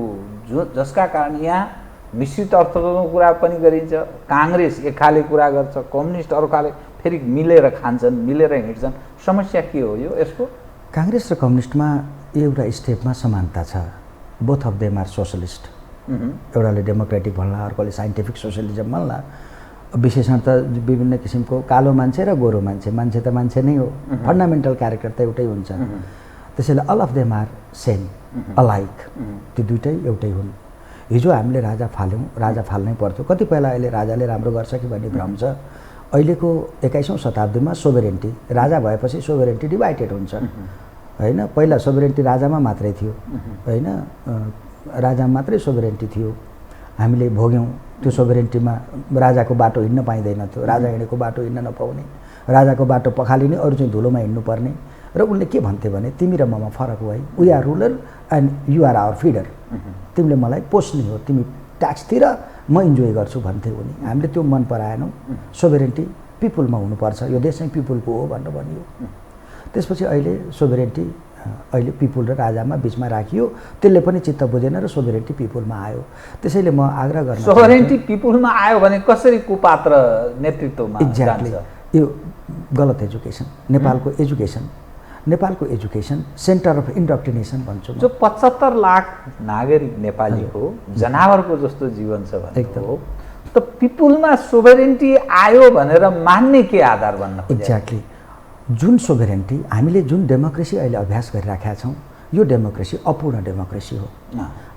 जसका कारण यहाँ मिश्रित अर्थको कुरा पनि गरिन्छ, काङ्ग्रेस एक खाले कुरा गर्छ, कम्युनिस्ट अरू खाले फेरि मिलेर खान्छन्, मिलेर हिँड्छन्। समस्या के हो यो यसको? काङ्ग्रेस र कम्युनिस्टमा एउटा स्टेपमा समानता छ। Both of them are socialist. एउटाले डेमोक्रेटिक भन्ला, अर्कोले साइन्टिफिक सोसलिजम भन्ला। विशेषण त विभिन्न किसिमको कालो मान्छे र गोरो मान्छे, मान्छे त मान्छे नै हो, फन्डामेन्टल क्यारेक्टर त एउटै हुन्छ। त्यसैले all of them are same, alike. त्यो दुइटै एउटै हुन्। हिजो हामीले राजा फाल्यौँ, राजा फाल्नै पर्थ्यो। कतिपयलाई अहिले राजाले राम्रो गर्छ कि भन्ने भ्रम छ। अहिलेको 21औं शताब्दीमा सोभरेन्टी, राजा भएपछि सोभरेन्टी डिभाइडेड हुन्छ होइन। पहिला सोभरेन्टी राजामा मात्रै थियो होइन, राजामा मात्रै सोभरेन्टी थियो। हामीले भोग्यौँ त्यो सोभरेन्टीमा। राजाको बाटो हिँड्न पाइँदैन थियो, राजा हिँडेको बाटो हिँड्न नपाउने, राजाको बाटो पखालिने, अरू चाहिँ धुलोमा हिँड्नुपर्ने। र उनले के भन्थे भने तिमी र ममा फरक हो है, we are ruler and you are our feeder. तिमीले मलाई पोस्ने हो, तिमी ट्याक्स तिर, म इन्जोय गर्छु भन्थे उनी। हामीले त्यो मन पराएनौँ। सोभरेन्टी पिपुलमा हुनुपर्छ, यो देश चाहिँ पिपुलको हो भनेर भनियो। त्यसपछि अहिले सोभरेन्टी अहिले पिपुल र राजामा बिचमा राखियो। त्यसले पनि चित्त बुझेन र सोभरेन्टी पिपुलमा आयो। त्यसैले म आग्रह गर्न सोभरेन्टी पिपुलमा आयो भने कसरी कुपात्र नेतृत्वमा एक्ज्याक्टली यो गलत एजुकेसन। नेपालको एजुकेसन सेन्टर अफ इन्डक्ट्रिनेसन भन्छु। जो 75 लाख नागरिक नेपालीको जनावरको जस्तो जीवन छ भने एकदम हो, त पिपुलमा सोभरेन्टी आयो भनेर मान्ने के आधार भन्न खोजेको? एक्ज्याक्टली जुन सोभरेन्टी हामीले जुन डेमोक्रेसी अहिले अभ्यास गरिराखेका छौँ, यो डेमोक्रेसी अपूर्ण डेमोक्रेसी हो।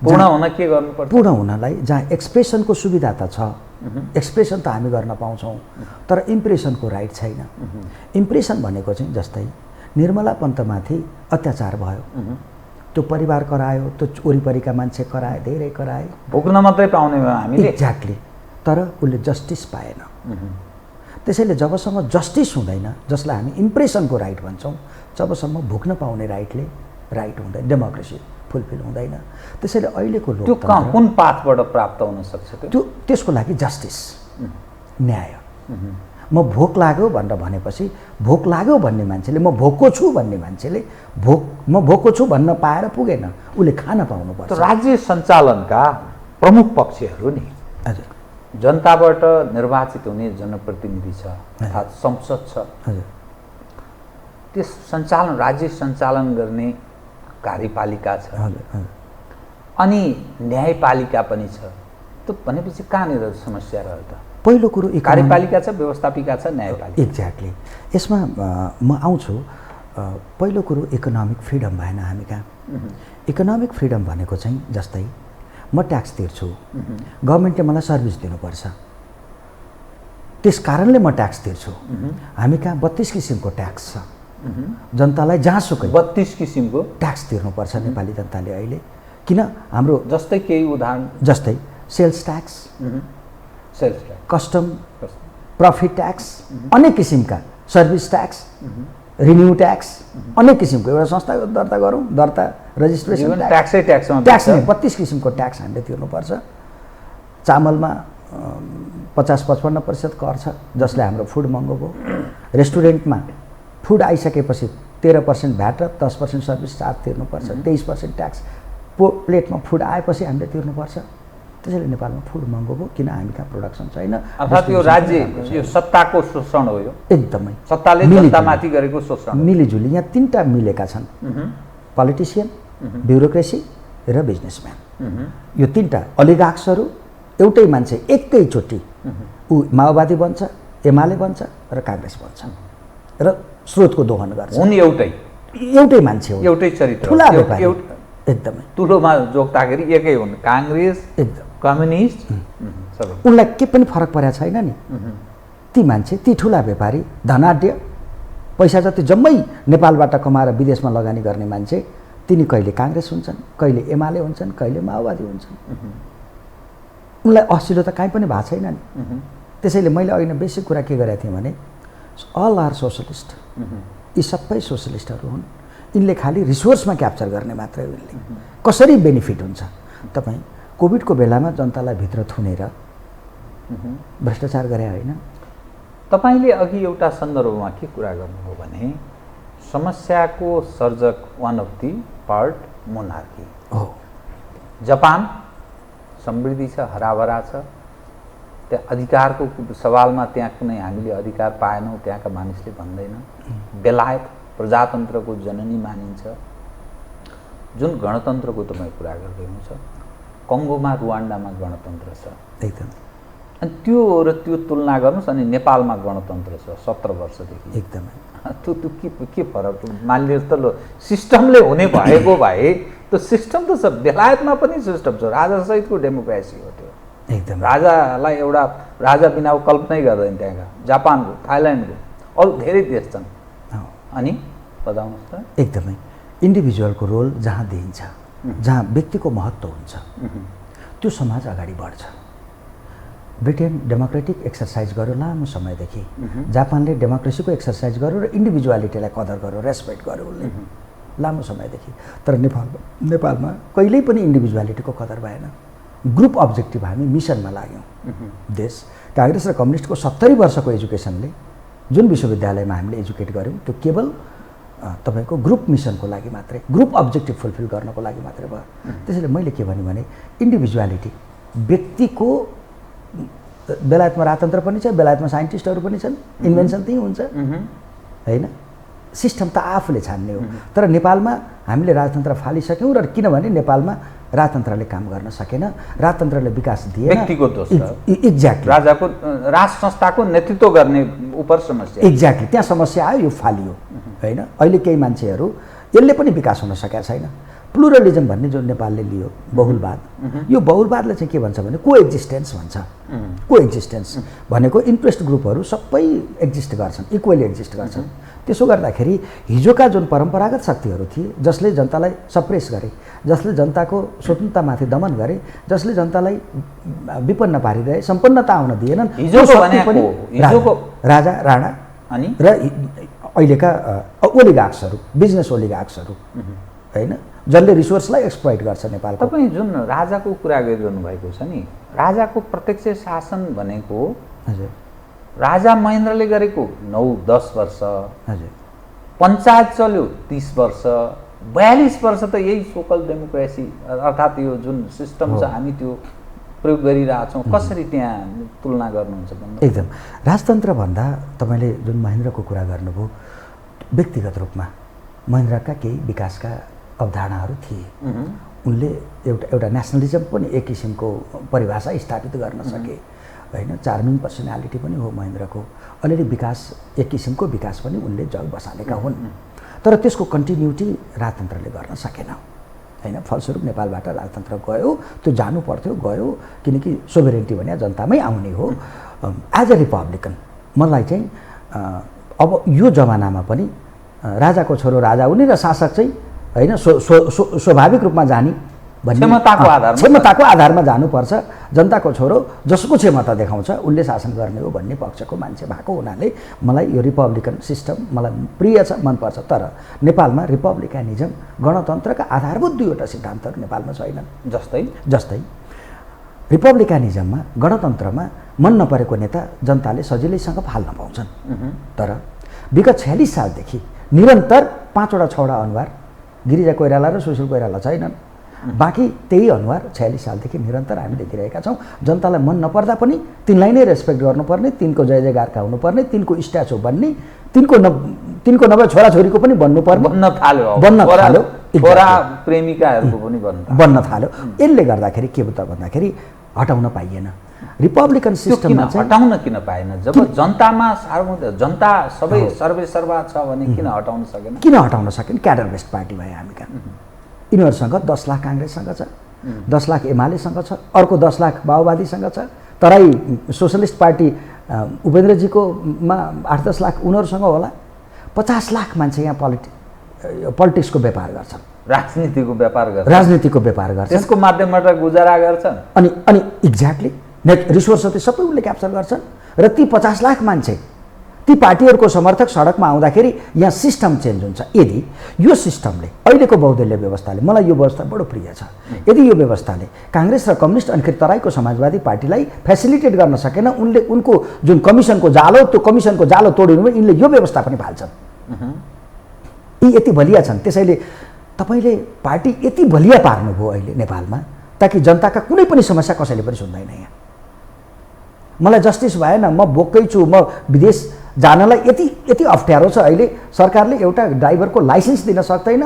पूर्ण हुन के गर्नुपर्छ? पूर्ण हुनलाई जहाँ एक्सप्रेसनको सुविधा त छ, एक्सप्रेसन त हामी गर्न पाउँछौँ, तर इम्प्रेसनको राइट छैन। इम्प्रेसन भनेको चाहिँ जस्तै निर्मला पन्तमाथि अत्याचार भयो, त्यो परिवार करायो, त्यो वरिपरिका मान्छे कराए, धेरै कराए, भोग्न मात्रै पाउने भयो हामीले। एक्ज्याक्टली, तर उसले जस्टिस पाएन। त्यसैले जबसम्म जस्टिस हुँदैन, जसलाई हामी इम्प्रेसनको राइट भन्छौँ, जबसम्म भोग्न पाउने राइट हुँदैन, डेमोक्रेसी फुलफिल हुँदैन। त्यसैले अहिलेको लोकतन्त्र कुन पाथबाट प्राप्त हुन सक्छ? त्यो त्यसको लागि जस्टिस, न्याय। म भोक लाग्यो भनेर भनेपछि भोक लाग्यो भन्ने मान्छेले, म भोकको छु भन्ने मान्छेले म भोकको छु भन्न पाएर पुगेन, उसले खान पाउनुपर्छ। राज्य सञ्चालनका प्रमुख पक्षहरू नि हजुर जनताबाट निर्वाचित हुने जनप्रतिनिधि छ, अर्थात् संसद छ, त्यस राज्य सञ्चालन गर्ने कार्यपालिका छ, अनि न्यायपालिका पनि छ। त भनेपछि कहाँनिर समस्या रह्यो त? पहिलो कुरो कार्यपालिका छ, व्यवस्थापिका छ, न्यायपालिका। एक्ज्याक्टली, यसमा म आउँछु। पहिलो कुरो इकोनोमिक फ्रिडम भएन हामी कहाँ। इकोनोमिक फ्रिडम भनेको चाहिँ जस्तै म ट्याक्स तिर्छु, गभर्मेन्टले मलाई सर्भिस दिनुपर्छ, त्यस कारणले म ट्याक्स तिर्छु। हामी कहाँ 32 किसिमको ट्याक्स छ, जनतालाई जहाँसुकै 32 किसिमको ट्याक्स तिर्नुपर्छ नेपाली जनताले अहिले। किन? हाम्रो जस्तै केही उदाहरण, जस्तै sales tax, custom, profit tax, अनेक किसिमका सर्भिस ट्याक्स, रिन्यू ट्याक्स, अनेक किसिमको। एउटा संस्था दर्ता गरौँ, दर्ता रजिस्ट्रेसन ट्याक्स नै 32 किसिमको ट्याक्स हामीले तिर्नुपर्छ। चामलमा 50-55% कर छ, जसले हाम्रो फुड महँगो भयो। रेस्टुरेन्टमा फुड आइसकेपछि 13% भ्याट र 10% सर्भिस चार्ज तिर्नुपर्छ, 23% ट्याक्स प्लेटमा फुड आएपछि हामीले तिर्नुपर्छ। त्यसैले नेपालमा फुड महँगो भयो, किन? हामी कहाँ प्रोडक्सन छैन। अर्थात् यो राज्य यो सत्ताको शोषण हो, यो एकदमै सत्ताले जनतामाथि गरेको शोषण। मिलिजुली यहाँ 3टा मिलेका छन्, पोलिटिसियन, ब्युरोक्रेसी र बिजनेसम्यान। यो 3टा अलिगार्क्सहरू एउटै मान्छे एकैचोटि ऊ माओवादी बन्छ, एमाले बन्छ र काङ्ग्रेस बन्छ र स्रोतको दोहन गर्छ। हुन् एउटै मान्छे हो, एउटै चरित्र, ठुला व्यापारी, एकदमै तुलोमा जोक्दाखेरि एकै हुन्, काङ्ग्रेस, एकदम कम्युनिस्ट, सबै। उनलाई के पनि फरक परेको छैन नि। ती मान्छे, ती ठुला व्यापारी, धनाढ्य, पैसा जति जम्मै नेपालबाट कमाएर विदेशमा लगानी गर्ने मान्छे, तिनी कहिले काङ्ग्रेस हुन्छन्, कहिले एमाले हुन्छन्, कहिले माओवादी हुन्छन्। उनलाई असिलो त काहीँ पनि भएको छैन नि। त्यसैले मैले अहिले बेसिक कुरा के गरेको थिएँ भने अल आर सोसलिस्ट, यी सबै सोसलिस्टहरू हुन्। यिनले खालि रिसोर्समा क्याप्चर गर्ने मात्रै हो। यिनले कसरी बेनिफिट हुन्छ? तपाईँ कोभिडको बेलामा जनतालाई भित्र थुनेर भ्रष्टाचार गरे होइन? तपाईँले अघि एउटा सन्दर्भमा के कुरा गर्नुभयो भने समस्याको सर्जक one of the part monarchy हो। जापान समृद्धि छ, हराभरा छ, त्यहाँ अधिकारको सवालमा त्यहाँ कुनै हामीले अधिकार पाएनौँ त्यहाँका मानिसले भन्दैन। बेलायत प्रजातन्त्रको जननी मानिन्छ, जुन गणतन्त्रको तपाईँ कुरा गर्दै हुनुहुन्छ। कङ्गोमा, रुवान्डामा गणतन्त्र छ एकदम। अनि त्यो र त्यो तुलना गर्नुहोस्, अनि नेपालमा गणतन्त्र छ 17 वर्षदेखि। एकदमै त्यो के फरक? मानिलिनुहोस् त, लो सिस्टमले हुने भएको भए त्यो सिस्टम त छ, बेलायतमा पनि सिस्टम छ, राजासहितको डेमोक्रेसी हो त्यो। एकदम राजालाई एउटा राजा बिना कल्पनै गर्दैन त्यहाँका। जापानको, थाइल्यान्डको, अरू धेरै देश छन्। अनि बताउनुहोस् त। एकदमै इन्डिभिजुअलको रोल जहाँ दिइन्छ, जहाँ व्यक्तिको महत्त्व हुन्छ, त्यो समाज अगाडि बढ्छ। ब्रिटेन डेमोक्रेटिक एक्सर्साइज गर्यो लामो समयदेखि, जापानले डेमोक्रेसीको एक्सर्साइज गर्यो र इन्डिभिजुअलिटीलाई कदर गर्यो, रेस्पेक्ट गर्यो उसले लामो समयदेखि। तर नेपालमा कहिल्यै पनि इन्डिभिजुअलिटीको कदर भएन। ग्रुप अब्जेक्टिभ हामी मिसनमा लाग्यौँ। देश काङ्ग्रेस र कम्युनिस्टको 70 वर्षको एजुकेसनले जुन विश्वविद्यालयमा हामीले एजुकेट गऱ्यौँ त्यो केवल तपाईँको ग्रुप मिसनको लागि मात्रै, ग्रुप अब्जेक्टिभ फुलफिल गर्नको लागि मात्रै भयो। त्यसैले मैले के भने इन्डिभिजुअलिटी व्यक्तिको, बेलायतमा राजतन्त्र पनि छ, बेलायतमा साइन्टिस्टहरू पनि छन्, इन्भेन्सन त्यही हुन्छ होइन, सिस्टम त आफूले छान्ने हो। तर नेपालमा हामीले राजतन्त्र फालिसक्यौँ र किनभने नेपालमा राजतन्त्रले काम गर्न सकेन, राजतन्त्रले विकास दिएन, व्यक्तिको दोष छ। एक्ज्याक्टली राजाको राज संस्थाको नेतृत्व गर्ने उपर समस्या। एक्ज्याक्टली त्यहाँ समस्या आयो, यो फालियो होइन। अहिले केही मान्छेहरू यसले पनि विकास हुन सकेको छैन। प्लुरलिजम भन्ने जो नेपालले लियो, बहुलवाद, यो बहुलवादले चाहिँ के भन्छ भने कोएक्जिस्टेन्स भन्छ। कोएक्जिस्टेन्स भनेको इन्ट्रेस्ट ग्रुपहरू सबै एक्जिस्ट गर्छन्, इक्वली एक्जिस्ट गर्छन्। त्यसो गर्दाखेरि हिजोका जुन परम्परागत शक्तिहरू थिए, जसले जनतालाई सप्रेस गरे, जसले जनताको स्वतन्त्रतामाथि दमन गरे, जसले जनतालाई विपन्न पारिरहे, सम्पन्नता आउन दिएनन्, राजा राणा अनि र अहिलेका ओलिगार्क्सहरू, बिजनेस ओलिगार्क्सहरू होइन, जसले रिसोर्सलाई एक्सप्लोइट गर्छ नेपालको। तपाईँ जुन राजाको कुरा गरिरहनु भएको छ नि, राजाको प्रत्यक्ष शासन भनेको हजुर राजा महेन्द्रले गरेको 9-10 वर्ष, हजुर पञ्चायत चल्यो 30 वर्ष, 42 वर्ष त यही सोकल डेमोक्रेसी अर्थात् यो जुन सिस्टम छ हामी त्यो प्रयोग गरिरहेछौँ। कसरी त्यहाँ तुलना गर्नुहुन्छ भन्नु? एकदम राजतन्त्र भन्दा तपाईँले जुन महेन्द्रको कुरा गर्नुभयो, व्यक्तिगत रूपमा महेन्द्रका केही विकासका अवधारणाहरू थिए। उनले एउटा नेसनलिजम पनि एक किसिमको परिभाषा स्थापित गर्न सके होइन। चार्मिङ पर्सनालिटी पनि हो महेन्द्रको। अलिअलि विकास, एक किसिमको विकास पनि उनले जग बसालेका हुन्। तर त्यसको कन्टिन्युटी राजतन्त्रले गर्न सकेन होइन। फलस्वरूप नेपालबाट राजतन्त्र गयो, त्यो जानु पर्थ्यो, गयो, किनकि सोभरेन्टी भने जनतामै आउने हो। एज अ रिपब्लिकन मलाई चाहिँ अब यो जमानामा पनि राजाको छोरो राजा हुने र शासक चाहिँ होइन स्वाभाविक रूपमा जाने भन्ने क्षमताको आधारमा जानुपर्छ। जनताको छोरो जसको क्षमता देखाउँछ उसले शासन गर्ने हो भन्ने पक्षको मान्छे भएको हुनाले मलाई यो रिपब्लिकन सिस्टम मलाई प्रिय छ, मनपर्छ। तर नेपालमा रिपब्लिकनिजम, गणतन्त्रका आधारभूत दुईवटा सिद्धान्तहरू नेपालमा छैनन्। जस्तै रिपब्लिकनिजममा, गणतन्त्रमा मन नपरेको नेता जनताले सजिलैसँग फाल्न पाउँछन्। तर विगत 46 सालदेखि निरन्तर 5-6 अनुहार, गिरिजा कोइराला र सुशील कोइराला छैनन्, बाँकी त्यही अनुहार 46 सालदेखि निरन्तर हामी देखिरहेका छौँ। जनतालाई मन नपर्दा पनि तिनलाई नै रेस्पेक्ट गर्नुपर्ने, तिनको जय जयगारका हुनुपर्ने, तिनको स्ट्याचु बन्ने, तिनको नभए छोराछोरीको पनि बन्न थाल्यो, प्रेमिकाहरूको पनि बन्न थाल्यो। यसले गर्दाखेरि के त भन्दाखेरि हटाउन पाइएन। रिपब्लिकन सिस्टममा चाहिँ हटाउन किन पाएन? जब जनतामा जनता सबै सर्वेसर्वा छ भने किन हटाउन सकेन? क्याडर बेस्ड पार्टी भए हामी कहाँ। यिनीहरूसँग 10 लाख काङ्ग्रेससँग छ, 10 लाख एमालेसँग छ, अर्को 10 लाख माओवादीसँग छ, तराई सोसलिस्ट पार्टी उपेन्द्रजीकोमा 8-10 लाख उनीहरूसँग होला। 50 लाख मान्छे यहाँ पोलिटिक्सको व्यापार गर्छन्, राजनीतिको व्यापार गर्छन्, त्यसको माध्यमबाट गुजारा गर्छन्। अनि एक्ज्याक्टली रिसोर्स सबै उसले क्याप्चर गर्छन्। र ती 50 लाख मान्छे, ती पार्टीहरूको समर्थक सडकमा आउँदाखेरि यहाँ सिस्टम चेन्ज हुन्छ। यदि यो सिस्टमले, अहिलेको बहुदलीय व्यवस्थाले, मलाई यो व्यवस्था बडो प्रिय छ, यदि यो व्यवस्थाले काङ्ग्रेस र कम्युनिस्ट अनि तराईको समाजवादी पार्टीलाई फेसिलिटेट गर्न सकेन, उनको जुन कमिसनको जालो, त्यो कमिसनको जालो तोडिनु भयो, यिनले यो व्यवस्था पनि फाल्छन्। यी यति बलिया छन्। त्यसैले तपाईँले पार्टी यति बलिया पार्नुभयो अहिले नेपालमा, ताकि जनताका कुनै पनि समस्या कसैले पनि सुन्दैन। यहाँ मलाई जस्टिस भएन, म बोक्कै छु, म विदेश जानलाई यति अप्ठ्यारो छ। अहिले सरकारले एउटा ड्राइभरको लाइसेन्स दिन सक्दैन,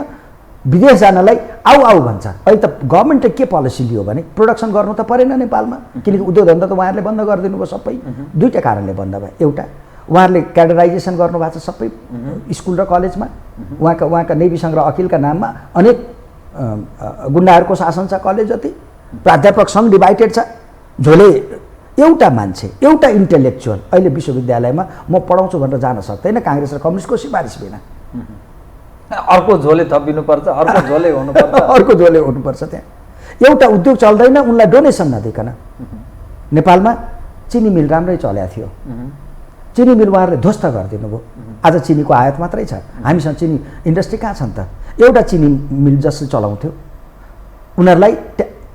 विदेश जानलाई आऊ भन्छ। अहिले त गभर्मेन्टले के पोलिसी लियो भने प्रोडक्सन गर्नु त परेन नेपालमा, किनकि उद्योग धन्दा त उहाँहरूले बन्द गरिदिनु भयो सबै। दुईवटा कारणले बन्द भयो। एउटा, उहाँहरूले क्याडराइजेसन गर्नुभएको छ सबै स्कुल र कलेजमा, उहाँका नेभी सङ्घ र अखिलका नाममा अनेक गुन्डाहरूको शासन छ। कलेज जति प्राध्यापक सङ्घ डिभाइडेड छ। झोले एउटा मान्छे, एउटा इन्टेलेक्चुअल अहिले विश्वविद्यालयमा म पढाउँछु भनेर जान सक्दैन काङ्ग्रेस र कम्युनिस्टको सिफारिस बिना। अर्को झोले थपिनुपर्छ, अर्को झोले हुनुपर्छ। अर्को झोले हुनुपर्छ। त्यहाँ एउटा उद्योग चल्दैन उनलाई डोनेसन नदिकन। नेपालमा चिनी मिल राम्रै चलेको थियो, चिनी मिल उहाँहरूले ध्वस्त गरिदिनु भयो। आज चिनीको आयात मात्रै छ, हामीसँग चिनी इन्डस्ट्री कहाँ छन् त? एउटा चिनी मिल जसले चलाउँथ्यो उनीहरूलाई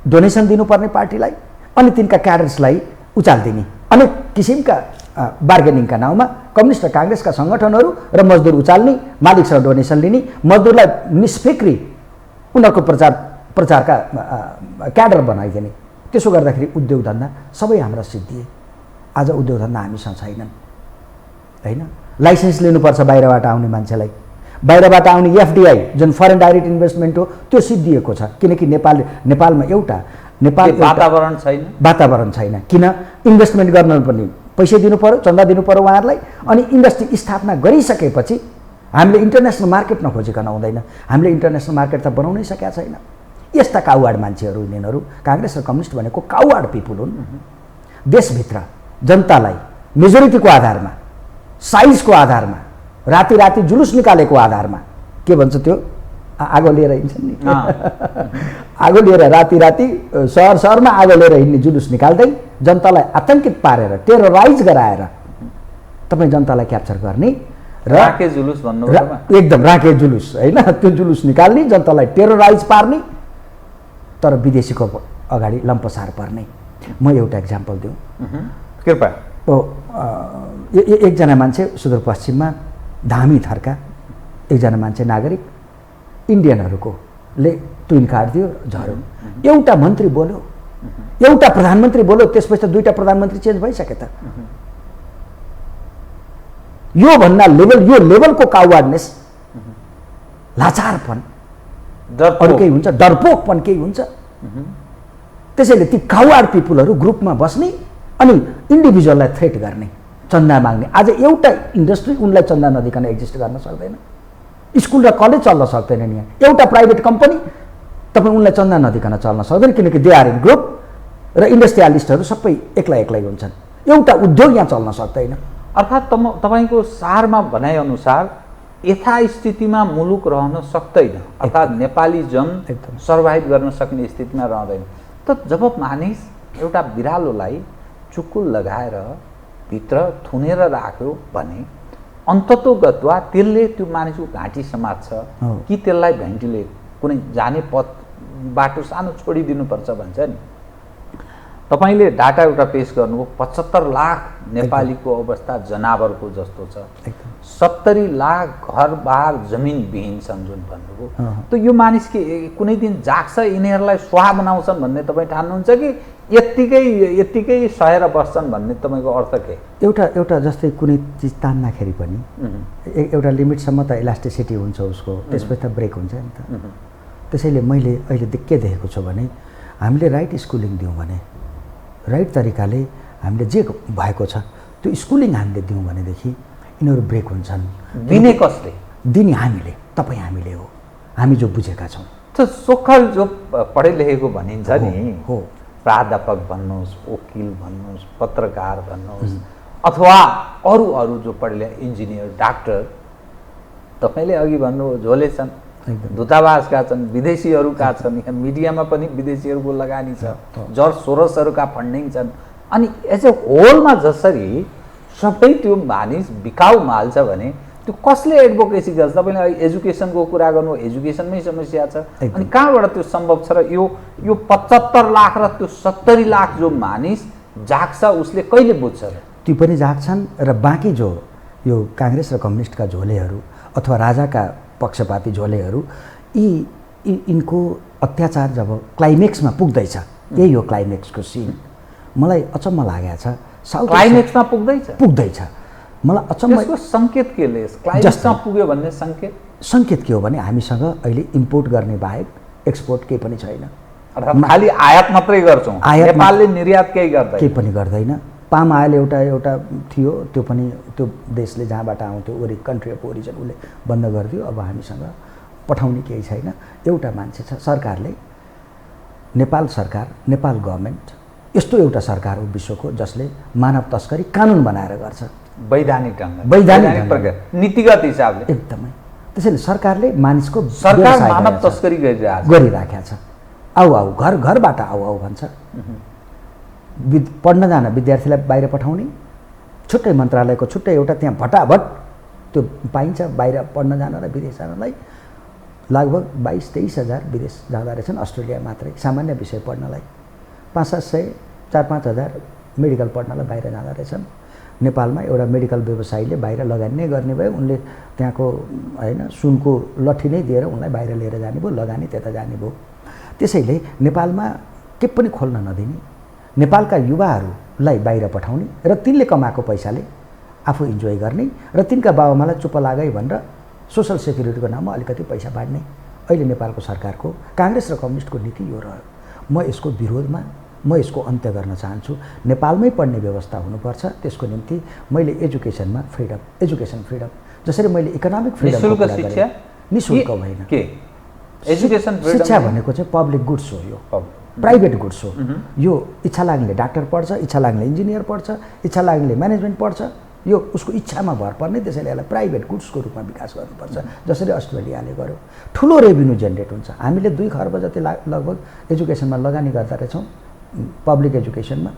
डोनेसन दिनुपर्ने पार्टीलाई, अनि तिनका क्याडर्सलाई उचालिदिने, अनेक किसिमका बार्गेनिङका नाउँमा कम्युनिस्ट र काङ्ग्रेसका सङ्गठनहरू र मजदुर उचाल्ने, मालिकसँग डोनेसन लिने, मजदुरलाई निष्फिक्री उनीहरूको प्रचारका क्याडर बनाइदिने। त्यसो गर्दाखेरि उद्योग धन्दा सबै हाम्रा सिद्धिए। आज उद्योग धन्दा हामीसँग छैनन् होइन। लाइसेन्स लिनुपर्छ बाहिरबाट आउने मान्छेलाई, बाहिरबाट आउने एफडिआई जुन फरेन डाइरेक्ट इन्भेस्टमेन्ट हो त्यो सिद्धिएको छ, किनकि नेपालमा नेपाल वातावरण छैन। किन इन्भेस्टमेन्ट गर्न पनि पैसा दिनु पर्यो, चन्दा दिनु पर्यो उहाँहरूलाई, अनि इन्डस्ट्री स्थापना गरिसकेपछि हामीले इन्टरनेसनल मार्केट नखोजिकन आउँदैन। हामीले इन्टरनेसनल मार्केट त बनाउनै सकेका छैन। यस्ता काउवाड मान्छेहरू यिनीहरू, काङ्ग्रेस र कम्युनिस्ट भनेको काउवाड पिपुल हुन्। देशभित्र जनतालाई मेजोरिटीको आधारमा, साइजको आधारमा, राति राति जुलुस निकालेको आधारमा, के भन्छ त्यो आगो लिएर हिँड्छन् नि, आगो लिएर राति राति सहरमा आगो लिएर हिँड्ने जुलुस निकाल्दै जनतालाई आतङ्कित पारेर टेरोराइज गराएर तपाईँ जनतालाई क्याप्चर गर्ने र राके जुलुस भन्नु एकदम राके जुलुस होइन, त्यो जुलुस निकाल्ने, जनतालाई टेरोराइज पार्ने, तर विदेशीको अगाडि लम्पसार पर्ने। म एउटा इक्जाम्पल दिउँ कृपया। एकजना मान्छे सुदूरपश्चिममा धामी थरका एकजना मान्छे नागरिक इन्डियनहरूकोले तुइन काटिदियो, झऱ्यो। एउटा मन्त्री बोल्यो, एउटा प्रधानमन्त्री बोल्यो, त्यसपछि त दुईटा प्रधानमन्त्री चेन्ज भइसके त। यो भन्दा यो लेभलको काउवाडनेस, लाचारपन अरू केही हुन्छ, डरपोकपन केही हुन्छ। त्यसैले ती काउवाड पिपुलहरू ग्रुपमा बस्ने अनि इन्डिभिजुअललाई थ्रेट गर्ने, चन्दा माग्ने। आज एउटा इन्डस्ट्री उनलाई चन्दा नदिकन एक्जिस्ट गर्न सक्दैन, स्कुल र कलेज चल्न सक्दैनन्। यहाँ एउटा प्राइभेट कम्पनी तपाईँ उनलाई चन्दा नदिकन चल्न सक्दैन, किनकि दे आर इन ग्रुप र इन्डस्ट्रियलिस्टहरू सबै एक्लै हुन्छन्। एउटा उद्योग यहाँ चल्न सक्दैन। अर्थात् तपाईँको सारमा भनाइअनुसार यथास्थितिमा मुलुक रहन सक्दैन, अर्थात् नेपाली जन सर्भाइभ गर्न सक्ने स्थितिमा रहँदैन। त जब मानिस एउटा बिरालोलाई चुकुल लगाएर भित्र थुनेर राख्यो भने अन्ततोगतवा त्यसले त्यो मानिसको घाँटी समात्छ कि त्यसलाई भेन्टिलेट कुनै जाने पथ बाटो सानो छोडिदिनुपर्छ भन्छ नि। तपाईले डाटा एउटा पेश गर्नुभयो, 75 लाख नेपालीको अवस्था जनावरको जस्तो छ, 70 लाख घरबार जमिन विहीन छन् जुन भन्नुभयो। त यो मानिस के कुनै दिन जाग्छ यिनीहरूलाई स्वाहा बनाउँछन् भन्ने तपाईँ ठान्नुहुन्छ कि यत्तिकै सहेर बस्छन् भन्ने तपाईँको अर्थ के? एउटा जस्तै कुनै चिज तान्दाखेरि पनि एउटा लिमिटसम्म त इलास्टिसिटी हुन्छ उसको, त्यसपछि त ब्रेक हुन्छ नि त। त्यसैले मैले अहिले के देखेको छु भने हामीले राइट स्कुलिङ दिउँ भने, राइट तरिकाले हामीले जे भएको छ त्यो स्कुलिङ हामीले दिउँ भनेदेखि यिनीहरू ब्रेक हुन्छन्। दिने कसले? दिने हामीले, तपाईँ हामीले हो, हामी जो बुझेका छौँ। त सोखल जो पढे लेखेको भनिन्छ नि, हो प्राध्यापक भन्नुहोस्, वकिल भन्नुहोस्, पत्रकार भन्नुहोस्, अथवा अरू जो पढे इन्जिनियर, डाक्टर, तपाईँले अघि भन्नुभयो झोले छन्, दूतावासका छन्, विदेशीहरूका छन्, यहाँ मिडियामा पनि विदेशीहरूको लगानी छ, जर्ज सोरसहरूका फन्डिङ छन्। अनि एज ए होलमा जसरी सबै त्यो मानिस बिकाउ माल छ भने त्यो कसले एडभोकेसी गर्छ? तपाईँले एजुकेसनको कुरा गर्नु, एजुकेसनमै समस्या छ। अनि कहाँबाट त्यो सम्भव छ? र यो 75 लाख र त्यो 70 लाख जो मानिस जाग्छ उसले कहिले बुझ्छ र? त्यो पनि जाग्छन् र बाँकी जो यो काङ्ग्रेस र कम्युनिस्टका झोलेहरू अथवा राजाका पक्षपाती झोलेहरू यिनको अत्याचार जब क्लाइमेक्समा पुग्दैछ, यही हो क्लाइमेक्सको सिन। मलाई अचम्म लागेको छ, साउथ क्लाइमेक्समा पुग्दैछ। मलाई अचम्म यसको सङ्केत के ले? क्लाइमेक्समा पुग्यो भन्ने सङ्केत के हो भने हामीसँग अहिले इम्पोर्ट गर्ने बाहेक एक्सपोर्ट केही पनि छैन। अर्थात् खालि आयात मात्रै गर्छौँ, नेपालले निर्यात केही पनि गर्दैन। पाम आयल एउटा थियो, त्यो पनि त्यो देशले जहाँबाट आउँथ्यो कन्ट्री अफ ओरिजिन उसले बन्द गरिदियो। अब हामीसँग पठाउने केही छैन। एउटा मान्छे छ, सरकारले, नेपाल सरकार, नेपाल गभर्मेन्ट यस्तो एउटा सरकार हो विश्वको जसले मानव तस्करी कानुन बनाएर गर्छ, वैधानिक प्रकार, नीतिगत हिसाबले। एकदमै त्यसैले सरकारले मानिसको सरकार व्यवसाय मानव गरेको छ। तस्करी गरिराखेको छ। आऊ आऊ घरबाट आऊ आऊ भन्छ। पढ्न जान विद्यार्थीलाई बाहिर पठाउने, छुट्टै मन्त्रालयको छुट्टै एउटा त्यहाँ भटाभट त्यो पाइन्छ बाहिर पढ्न जान र विदेश जानलाई। लगभग 22-23 हजार विदेश जाँदा रहेछन् अस्ट्रेलिया मात्रै सामान्य विषय पढ्नलाई। 500-700 4-5 हजार मेडिकल पढ्नलाई बाहिर जाँदा रहेछन्। नेपालमा एउटा मेडिकल व्यवसायीले बाहिर लगानी नै गर्ने भयो, उनले त्यहाँको होइन सुनको लट्ठी नै दिएर उनलाई बाहिर लिएर जाने भयो, लगानी त्यता जाने भयो। त्यसैले नेपालमा के पनि खोल्न नदिने, नेपालका युवाहरूलाई बाहिर पठाउने र तिनले कमाएको पैसाले आफू इन्जोय गर्ने र तिनका बाबुआमालाई चुप्प लागै भनेर सोसल सेक्युरिटीको नाममा अलिकति पैसा बाँड्ने अहिले नेपालको सरकारको काङ्ग्रेस र कम्युनिस्टको नीति यो रह्यो। म यसको विरोधमा, म यसको अन्त्य गर्न चाहन्छु। नेपालमै पढ्ने व्यवस्था हुनुपर्छ। त्यसको निम्ति मैले एजुकेसन फ्रिडम, जसरी मैले इकोनोमिक फ्रिडम निःशुल्क होइन। एजुकेसन शिक्षा भनेको चाहिँ पब्लिक गुड्स हो, यो प्राइभेट गुड्स हो। यो इच्छा लाग्नेले डाक्टर पढ्छ, इच्छा लाग्नेले इन्जिनियर पढ्छ, इच्छा लाग्नेले म्यानेजमेन्ट पढ्छ, यो उसको इच्छामा भर पर्ने। त्यसैले यसलाई प्राइभेट गुड्सको रूपमा विकास गर्नुपर्छ, जसरी अस्ट्रेलियाले गर्यो। ठुलो रेभिन्यू जेनेरेट हुन्छ। हामीले 2 खर्ब जति लगभग एजुकेसनमा लगानी गर्दा रहेछौँ। पब्लिक एजुकेसनमा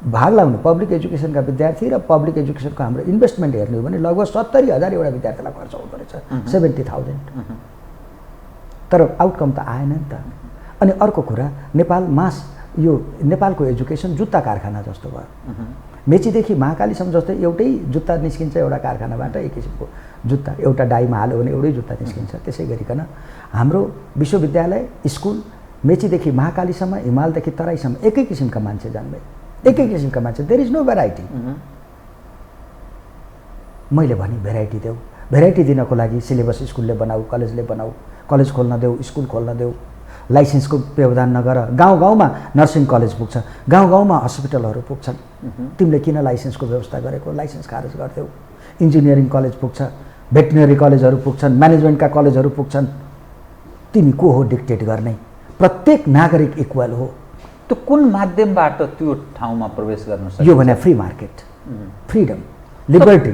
भाग लाउने पब्लिक एजुकेसनका विद्यार्थी र पब्लिक एजुकेसनको हाम्रो इन्भेस्टमेन्ट हेर्ने हो भने लगभग 70,000 एउटा विद्यार्थीलाई खर्च हुँदो रहेछ, 70,000। तर आउटकम त आएन नि त। अनि अर्को कुरा, यो नेपालको एजुकेसन जुत्ता कारखाना जस्तो भयो। मेचीदेखि महाकालीसम्म जस्तै एउटै जुत्ता निस्किन्छ एउटा कारखानाबाट, एक किसिमको जुत्ता एउटा डाइमा हाल्यो भने एउटै जुत्ता निस्किन्छ। त्यसै गरिकन हाम्रो विश्वविद्यालय स्कुल मेचीदेखि महाकालीसम्म, हिमालदेखि तराईसम्म एकै किसिमका मान्छे जन्मे, एकै किसिमका मान्छे। There is no variety. मैले भने भेराइटी देऊ। भेराइटी दिनको लागि सिलेबस स्कुलले बनाऊ, कलेजले बनाऊ, कलेज खोल्न देऊ, स्कुल खोल्न देऊ, लाइसेन्सको व्यवधान नगर। गाउँ गाउँमा नर्सिङ कलेज पुग्छ, गाउँ गाउँमा हस्पिटलहरू पुग्छन्। तिमीले किन लाइसेन्सको व्यवस्था गरेको? लाइसेन्स खारेज गरिदेऊ। इन्जिनियरिङ कलेज पुग्छ, भेटनरी कलेजहरू पुग्छन्, म्यानेजमेन्टका कलेजहरू पुग्छन्। तिमी को हो डिक्टेट गर्ने? प्रत्येक नागरिक इक्वल हो। त्यो कुन माध्यमबाट त्यो ठाउँमा प्रवेश गर्न सक्छ? यो भने फ्री मार्केट, फ्रिडम, लिबर्टी।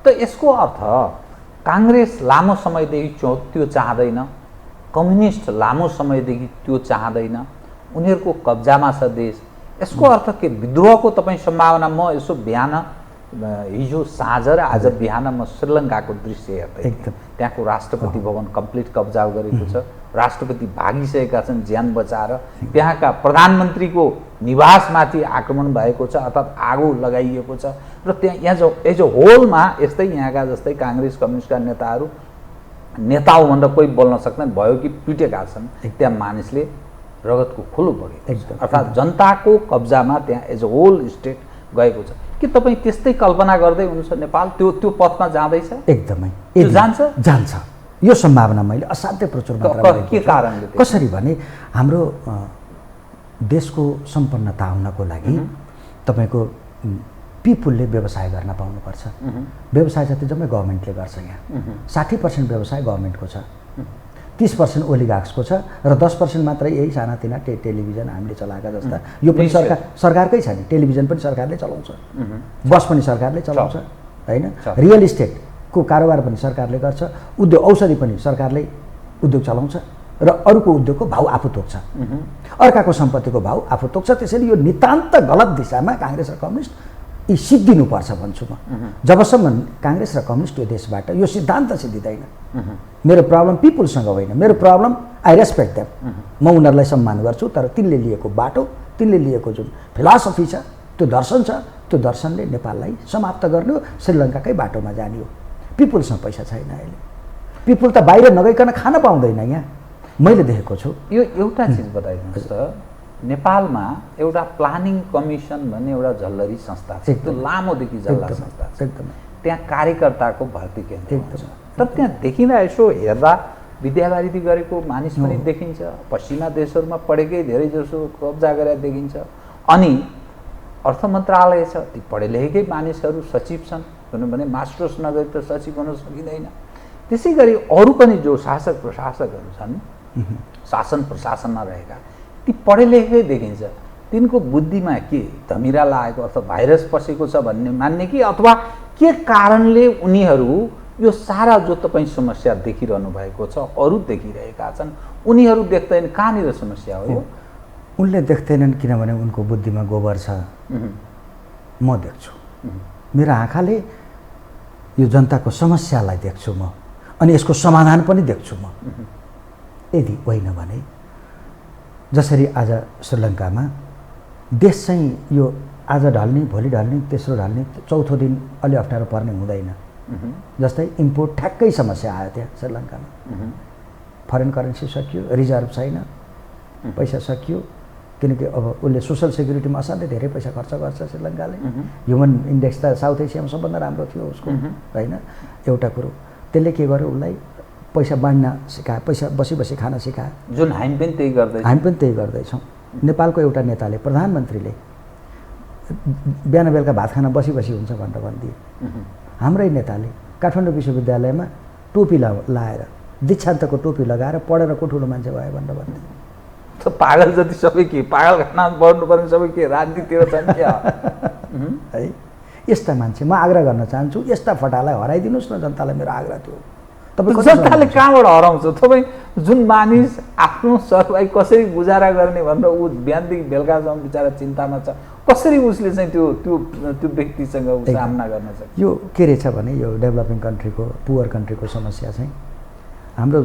त यसको अर्थ काङ्ग्रेस लामो समयदेखि त्यो चाहँदैन, कम्युनिस्ट लामो समयदेखि त्यो चाहँदैन, उनीहरूको कब्जामा छ देश। यसको अर्थ के विद्रोहको तपाईँ सम्भावना? म यसो बिहान हिजो साँझ र आज बिहान म श्रीलङ्काको दृश्य हेर्दै त्यहाँको राष्ट्रपति भवन कम्प्लिट कब्जा गरेको छ। राष्ट्रपति भागिसकेका छन् ज्यान बचाएर। त्यहाँका प्रधानमन्त्रीको निवासमाथि आक्रमण भएको छ अर्थात् आगो लगाइएको छ। र त्यहाँ एज अ होलमा यस्तै यहाँका जस्तै काङ्ग्रेस कम्युनिस्टका नेता हो भनेर कोही बोल्न सक्दैन, भयो कि पिटेका छन्। त्यहाँ मानिसले रगतको खोलो बग्यो, अर्थात् जनताको कब्जामा त्यहाँ एज अ होल स्टेट गएको छ। के तपाईँ त्यस्तै कल्पना गर्दै हुनुहुन्छ नेपाल त्यो पथमा जाँदैछ? एकदमै जान्छ। यो सम्भावना मैले असाध्यै प्रचुर मात्रामा। के कारणले? कसरी भने हाम्रो देशको सम्पन्नता हुनको लागि तपाईँको पिपुलले व्यवसाय गर्न पाउनुपर्छ। व्यवसाय जति जम्मै गभर्मेन्टले गर्छ। यहाँ 60% व्यवसाय गभर्मेन्टको छ, 30% ओलिगार्क्सको छ र 10% मात्रै यही सानातिना टेलिभिजन हामीले चलाएका जस्ता। यो पनि सरकारकै छ नि। टेलिभिजन पनि सरकारले चलाउँछ, बस पनि सरकारले चलाउँछ होइन। रियल इस्टेटको कारोबार पनि सरकारले गर्छ, उद्योग औषधि पनि सरकारले उद्योग चलाउँछ र अरूको उद्योगको भाउ आफू तोक्छ, अर्काको सम्पत्तिको भाउ आफू तोक्छ। त्यसैले यो नितान्त गलत दिशामा काङ्ग्रेस र कम्युनिस्ट यी सिद्धिनुपर्छ भन्छु म। जबसम्म काङ्ग्रेस र कम्युनिस्ट यो देशबाट यो सिद्धान्त सिद्धिँदैन, मेरो प्रब्लम पिपुलसँग होइन, मेरो प्रब्लम आई रेस्पेक्ट देम। म उनीहरूलाई सम्मान गर्छु, तर तिनले लिएको बाटो, तिनले लिएको जुन फिलोसफी छ, त्यो दर्शन छ, त्यो दर्शनले नेपाललाई समाप्त गर्ने हो, श्रीलङ्काकै बाटोमा जाने हो। पिपुलसँग पैसा छैन अहिले। पिपुल त बाहिर नगइकन खान पाउँदैन यहाँ, मैले देखेको छु। यो एउटा चिज बताइदिनुहोस् त, नेपालमा एउटा प्लानिङ कमिसन भन्ने एउटा झल्लरी संस्था छ, त्यो लामोदेखि जल्ला संस्था छ। त्यहाँ कार्यकर्ताको भर्ती केन्द्र छ। तर त्यहाँ देखिँदा यसो हेर्दा विद्यावारिधि गरेको मानिस पनि देखिन्छ, पश्चिमा देशहरूमा पढेकै धेरै जसो कब्जा गरेर देखिन्छ। अनि अर्थ मन्त्रालय छ, ती पढे लेखेकै मानिसहरू सचिव छन्, किनभने मास्टर्स नगरी त सचिव हुन सकिँदैन। त्यसै गरी अरू पनि जो शासक प्रशासकहरू छन्, शासन प्रशासनमा रहेका, ती पढे लेखेकै देखिन्छ। तिनको बुद्धिमा के धमिरा लागेको अथवा भाइरस पसेको छ भन्ने मान्ने कि अथवा के कारणले उनीहरू यो सारा जो तपाईँ समस्या देखिरहनु भएको छ, अरू देखिरहेका छन्, उनीहरू देख्दैन कहाँनिर समस्या हो यो? उनले देख्दैनन् किनभने उनको बुद्धिमा गोबर छ, म देख्छु। मेरो आँखाले यो जनताको समस्यालाई देख्छु म, अनि यसको समाधान पनि देख्छु म। यदि होइन भने जसरी आज श्रीलङ्कामा देश चाहिँ यो आज ढल्ने, भोलि ढल्ने, तेस्रो ढल्ने, चौथो दिन अलि अप्ठ्यारो पर्ने हुँदैन। जस्तै इम्पोर्ट ठ्याक्कै समस्या आयो त्यहाँ श्रीलङ्कामा। फरेन करेन्सी सकियो, रिजर्भ छैन, पैसा सकियो, किनकि अब उसले सोसल सेक्युरिटीमा असाध्यै धेरै पैसा खर्च गर्छ श्रीलङ्काले। ह्युमन इन्डेक्स त साउथ एसियामा सबभन्दा राम्रो थियो उसको, होइन? एउटा कुरो त्यसले के गर्यो, उसलाई पैसा बाँड्न सिकायो, पैसा बसी बसी खान सिकायो, जुन हामी पनि त्यही गर्दैछौँ। हामी पनि त्यही गर्दैछौँ। नेपालको एउटा नेताले, प्रधानमन्त्रीले बिहान बेलुका भात खान बसी बसी हुन्छ भनेर भनिदिए। हाम्रै नेताले काठमाडौँ विश्वविद्यालयमा टोपी लाएर, दीक्षान्तको टोपी लगाएर पढेर को ठुलो मान्छे भयो भनेर भनिदिए। त पागल जति सबै के, पागल खाना पढ्नुपर्ने सबै के राजनीतितिर छन् क्या है? यस्ता मान्छे म आग्रह गर्न चाहन्छु, यस्ता फटालाई हराइदिनुहोस् न, जनतालाई मेरो आग्रह थियो। तपाईँ जनताले कहाँबाट हराउँछ? तपाईँ जुन मानिस आफ्नो सर्वाइभ कसरी गुजारा गर्ने भनेर ऊ बिहानदेखि बेलुकासम्म बिचरा चिन्तामा छ, कसरी उसले चाहिँ त्यो व्यक्तिसँग सामना गर्न सक्छ? यो के रहेछ भने यो डेभलपिङ कन्ट्रीको, पुवर कन्ट्रीको समस्या चाहिँ हाम्रो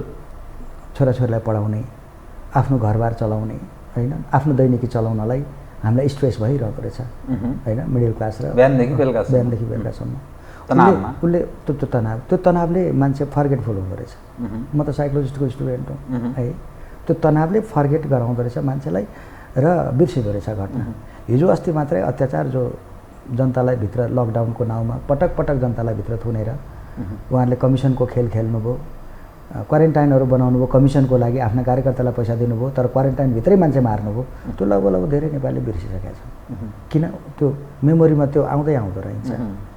छोराछोरीलाई पढाउने, आफ्नो घरबार चलाउने, होइन, आफ्नो दैनिकी चलाउनलाई हामीलाई स्ट्रेस भइरहेको रहेछ, होइन? मिडल क्लास र बिहानदेखि बेलुकासम्म उसले त्यो तनावले मान्छे फर्गेटफुल हुँदो रहेछ। म त साइकोलोजिस्टको स्टुडेन्ट हो, है? त्यो तनावले फर्गेट गराउँदो रहेछ मान्छेलाई र बिर्सिँदो रहेछ घटना। हिजो अस्ति मात्रै अत्याचार जो जनतालाई भित्र लकडाउनको नाउँमा पटक पटक जनतालाई भित्र थुनेर उहाँहरूले कमिसनको खेल खेल्नुभयो, क्वारेन्टाइनहरू बनाउनु भयो, कमिसनको लागि आफ्ना कार्यकर्तालाई पैसा दिनुभयो, तर क्वारेन्टाइनभित्रै मान्छे मार्नुभयो। त्यो लगभग धेरै नेपालीले बिर्सिसकेका छन्। किन? त्यो मेमोरीमा त्यो आउँदै आउँदो रहन्छ।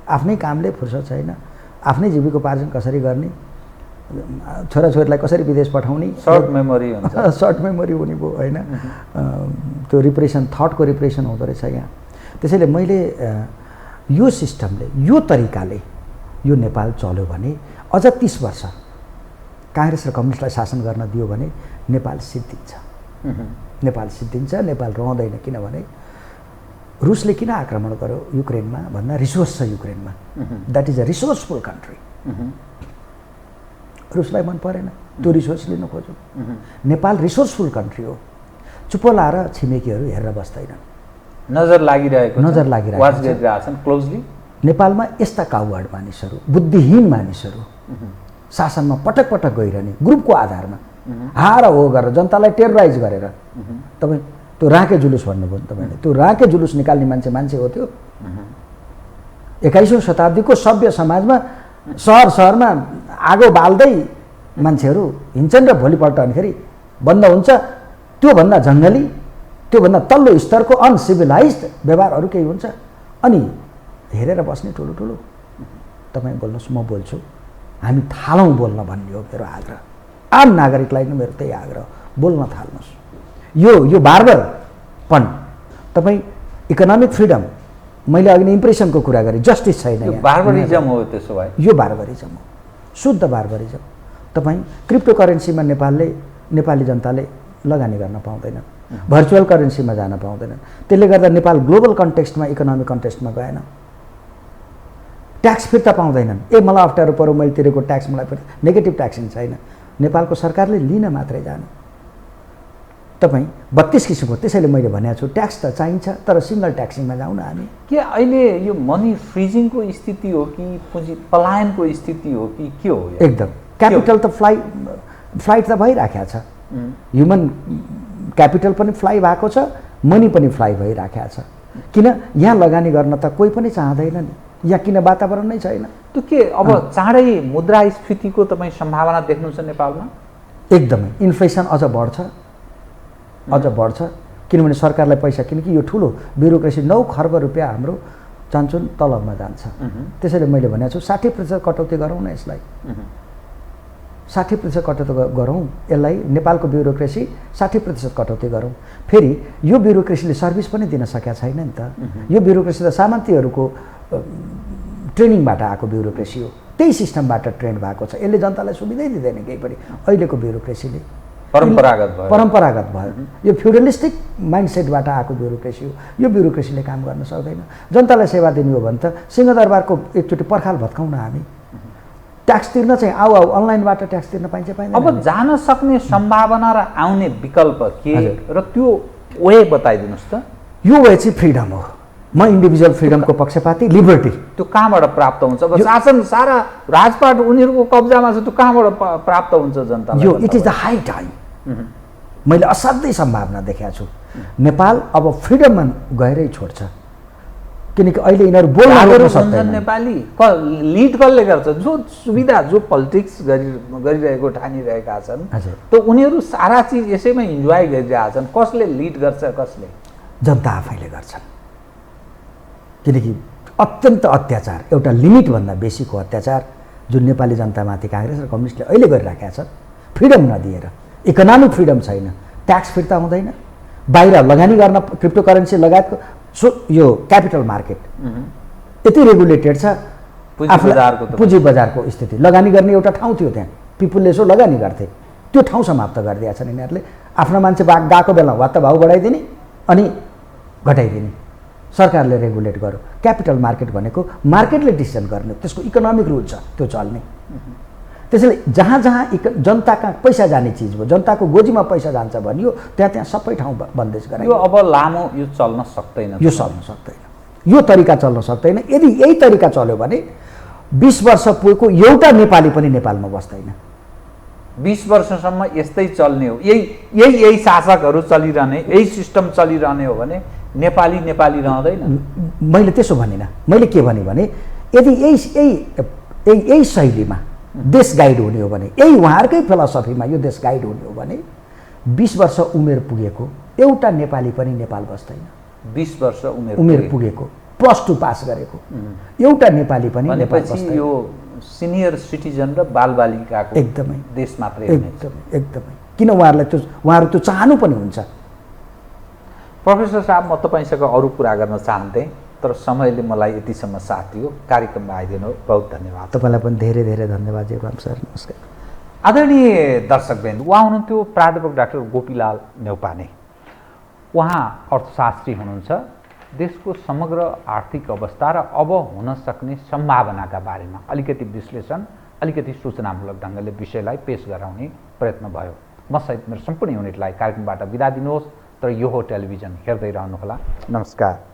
आफ्नै कामले फुर्सद छैन, आफ्नै जीविकोपार्जन कसरी गर्ने, छोराछोरीलाई कसरी विदेश पठाउने, सर्ट मेमोरी हुन्छ, सर्ट मेमोरी हुने भयो, होइन? त्यो रिप्रेसन, थटको रिप्रेसन हुँदो रहेछ यहाँ। त्यसैले मैले यो सिस्टमले, यो तरिकाले यो नेपाल चल्यो भने अझ 30 वर्ष काङ्ग्रेस र कम्युनिस्टलाई शासन गर्न दियो भने नेपाल सिद्धिन्छ। नेपाल सिद्धिन्छ, नेपाल रहँदैन। किनभने रुसले किन आक्रमण गर्यो युक्रेनमा भन्दा रिसोर्स छ युक्रेनमा। That is a resourceful country. रुसलाई मन परेन, त्यो रिसोर्स लिन खोज्यो। नेपाल रिसोर्सफुल कन्ट्री हो। चुप लाएर छिमेकीहरू हेरेर बस्दैनन्, नजर लागिरहेको छन् क्लोजली। नेपालमा यस्ता काउवाड मानिसहरू, बुद्धिहीन मानिसहरू शासनमा पटक पटक गइरहने, ग्रुपको आधारमा हार हो गरेर जनतालाई टेरराइज गरेर। तपाईँ त्यो राँके जुलुस भन्नुभयो नि तपाईँले, त्यो राँके जुलुस निकाल्ने मान्छे हो त्यो। 21औं शताब्दीको सभ्य समाजमा सहरमा आगो बाल्दै मान्छेहरू हिँड्छन् र भोलिपल्ट अनिखेरि बन्द हुन्छ। त्योभन्दा जङ्गली, त्योभन्दा तल्लो स्तरको अनसिभिलाइज्ड व्यवहारहरू केही हुन्छ। अनि हेरेर बस्ने ठुलो ठुलो। तपाईँ बोल्नुहोस्, म बोल्छु, हामी थालौँ बोल्न भन्ने हो मेरो आग्रह। आम नागरिकलाई नै मेरो त्यही आग्रह, बोल्न थाल्नुहोस्। यो बार्बरपन, तपाईँ इकोनोमिक फ्रिडम, मैले अघि नै इम्प्रेसनको कुरा गरेँ, जस्टिस छैन, बार्बरिजम हो। त्यसो भए यो बार्बरिजम हो, शुद्ध बार्बरिजम। तपाईँ क्रिप्टो करेन्सीमा नेपाली जनताले लगानी गर्न पाउँदैनन्, भर्चुअल करेन्सीमा जान पाउँदैनन्। त्यसले गर्दा नेपाल ग्लोबल कन्टेक्स्टमा, इकोनोमिक कन्टेक्स्टमा गएन। ट्याक्स फिर्ता पाउँदैनन्। मलाई अप्ठ्यारो पऱ्यो, मैले तिरेको ट्याक्स मलाई फिर्ता, नेगेटिभ ट्याक्सिङ छैन। नेपालको सरकारले लिन मात्रै जानु। तपाईँ 32 किसिमको, त्यसैले मैले भनेको छु ट्याक्स त चाहिन्छ, तर सिङ्गल ट्याक्सिङमा जाउँ न हामी। के अहिले यो मनी फ्रिजिङको स्थिति हो कि पुँजी पलायनको स्थिति हो कि के हो? एकदम क्यापिटल त फ्लाइट त भइराखेको छ। ह्युमन क्यापिटल पनि फ्लाइ भएको छ, मनी पनि फ्लाइ भइराखेको छ। किन? यहाँ लगानी गर्न त कोही पनि चाहँदैन नि, यहाँ किन वातावरण नै छैन। त्यो के अब चाँडै मुद्रास्फीतिको तपाईँ सम्भावना देख्नुहुन्छ नेपालमा? एकदमै। इन्फ्लेसन अझ बढ्छ, किनभने सरकारलाई पैसा, किनकि यो ठुलो ब्युरोक्रेसी 9 खर्ब रुपियाँ हाम्रो चान्चुन तलबमा जान्छ। त्यसैले मैले भनेको छु 60% कटौती गरौँ न यसलाई, 60% कटौती गरौँ यसलाई। नेपालको ब्युरोक्रेसी 60% कटौती गरौँ। फेरि यो ब्युरोक्रेसीले सर्भिस पनि दिन सकेका छैन नि त। यो ब्युरोक्रेसी त सामन्तीहरूको ट्रेनिङबाट आएको ब्युरोक्रेसी हो, त्यही सिस्टमबाट ट्रेन भएको छ। यसले जनतालाई सुविधै दिँदैन केही पनि। अहिलेको ब्युरोक्रेसीले परम्परागत भयो। यो फ्युडलिस्टिक माइन्डसेटबाट आएको ब्युरोक्रेसी हो। यो ब्युरोक्रेसीले काम गर्न सक्दैन। जनतालाई सेवा दिनु हो भने त सिंहदरबारको एकचोटि पर्खाल भत्काउन हामी ट्याक्स तिर्न चाहिँ आऊ अनलाइनबाट ट्याक्स तिर्न पाइन्छ पाइँदैन। अब जान सक्ने सम्भावना र आउने विकल्प के र त्यो वे बताइदिनुहोस् त। यो वे चाहिँ फ्रिडम हो। म इन्डिभिजुअल फ्रिडमको पक्षपाती, लिबर्टी। त्यो कहाँबाट प्राप्त हुन्छ? अब शासन सारा राजपाट उनीहरूको कब्जामा छ, त्यो कहाँबाट प्राप्त हुन्छ जनतालाई? यो it is the high time. मैले असाध्यै सम्भावना देखेको छु। नेपाल अब फ्रिडममा गएरै छोड्छ, किनकि अहिले यिनीहरू बोल्न सक्दैन। नेपाली लिड कसले गर्छ? जो सुविधा, जो पोलिटिक्स गरिरहेको ठानिरहेका छन्, त उनीहरू सारा चिज यसैमा इन्जोय गरिरहेका छन्। कसले लिड गर्छ? कसले? जनता आफैले गर्छन्। किनकि अत्यन्त अत्याचार, एउटा लिमिटभन्दा बेसीको अत्याचार जुन नेपाली जनतामाथि काङ्ग्रेस र कम्युनिस्टले अहिले गरिराखेका छन्, फ्रिडम नदिएर, इकोनोमिक फ्रिडम छैन, ट्याक्स फिर्ता हुँदैन, बाहिर लगानी गर्न क्रिप्टो करेन्सी लगायतको यो क्यापिटल मार्केट यति रेगुलेटेड छ। पुँजी बजारको स्थिति, लगानी गर्ने एउटा ठाउँ थियो त्यहाँ, पिपुलले यसो लगानी गर्थे, त्यो ठाउँ समाप्त गरिदिएका छन् यिनीहरूले। आफ्नो मान्छे गएको बेला वात्त भाउ बढाइदिने अनि घटाइदिने। सरकारले रेगुलेट गर्यो। क्यापिटल मार्केट भनेको मार्केटले डिसिजन गर्ने, त्यसको इकोनोमिक रुल छ, त्यो चल्ने। त्यसैले जहाँ जहाँ जनताका पैसा जाने चिज हो, जनताको गोजीमा पैसा जान्छ भनियो, त्यहाँ सबै ठाउँ बन्देज गरायो। यो अब लामो यो चल्न सक्दैन, यो चल्न सक्दैन, यो तरिका चल्न सक्दैन। यदि यही तरिका चल्यो भने 20 वर्ष पुगेको एउटा नेपाली पनि नेपालमा बस्दैन। 20 वर्षसम्म यस्तै चल्ने हो, यही शासकहरू चलिरहने, यही सिस्टम चलिरहने हो भने नेपाली रहँदैन। मैले त्यसो भनिनँ। मैले के भने यदि यही शैलीमा देश गाइड हुने हो भने, यही उहाँहरूकै फिलोसफीमा यो देश गाइड हुने हो भने 20 वर्ष उमेर पुगेको एउटा नेपाली पनि नेपाल बस्दैन। 20 वर्ष उमेर पुगेको, +2 पास गरेको एउटा नेपाली पनि नेपाल बस्दैन। यो सिनियर सिटिजन र बालबालिकाको एकदमै देश मात्रै एकदमै। किन उहाँहरू त्यो चाहनु पनि हुन्छ। प्रोफेसर साहब, म तपाईँसँग अरू कुरा गर्न चाहन्थेँ, तर समयले मलाई यतिसम्म साथ दियो। कार्यक्रममा आइदिनु बहुत धन्यवाद। तपाईँलाई पनि धेरै धेरै धन्यवाद जीवराम सर। नमस्कार। आदरणीय दर्शकवृन्द, उहाँ हुनुहुन्थ्यो प्राध्यापक डाक्टर गोपीलाल न्यौपाने। उहाँ अर्थशास्त्री हुनुहुन्छ। देशको समग्र आर्थिक अवस्था र अब हुन सक्ने सम्भावनाका बारेमा अलिकति विश्लेषण, अलिकति सूचनामूलक ढङ्गले विषयलाई पेश गराउने प्रयत्न भयो। म सहित मेरो सम्पूर्ण युनिटलाई कार्यक्रमबाट बिदा दिनुहोस्, तर यो हो टेलिभिजन हेर्दै रहनुहोला। नमस्कार।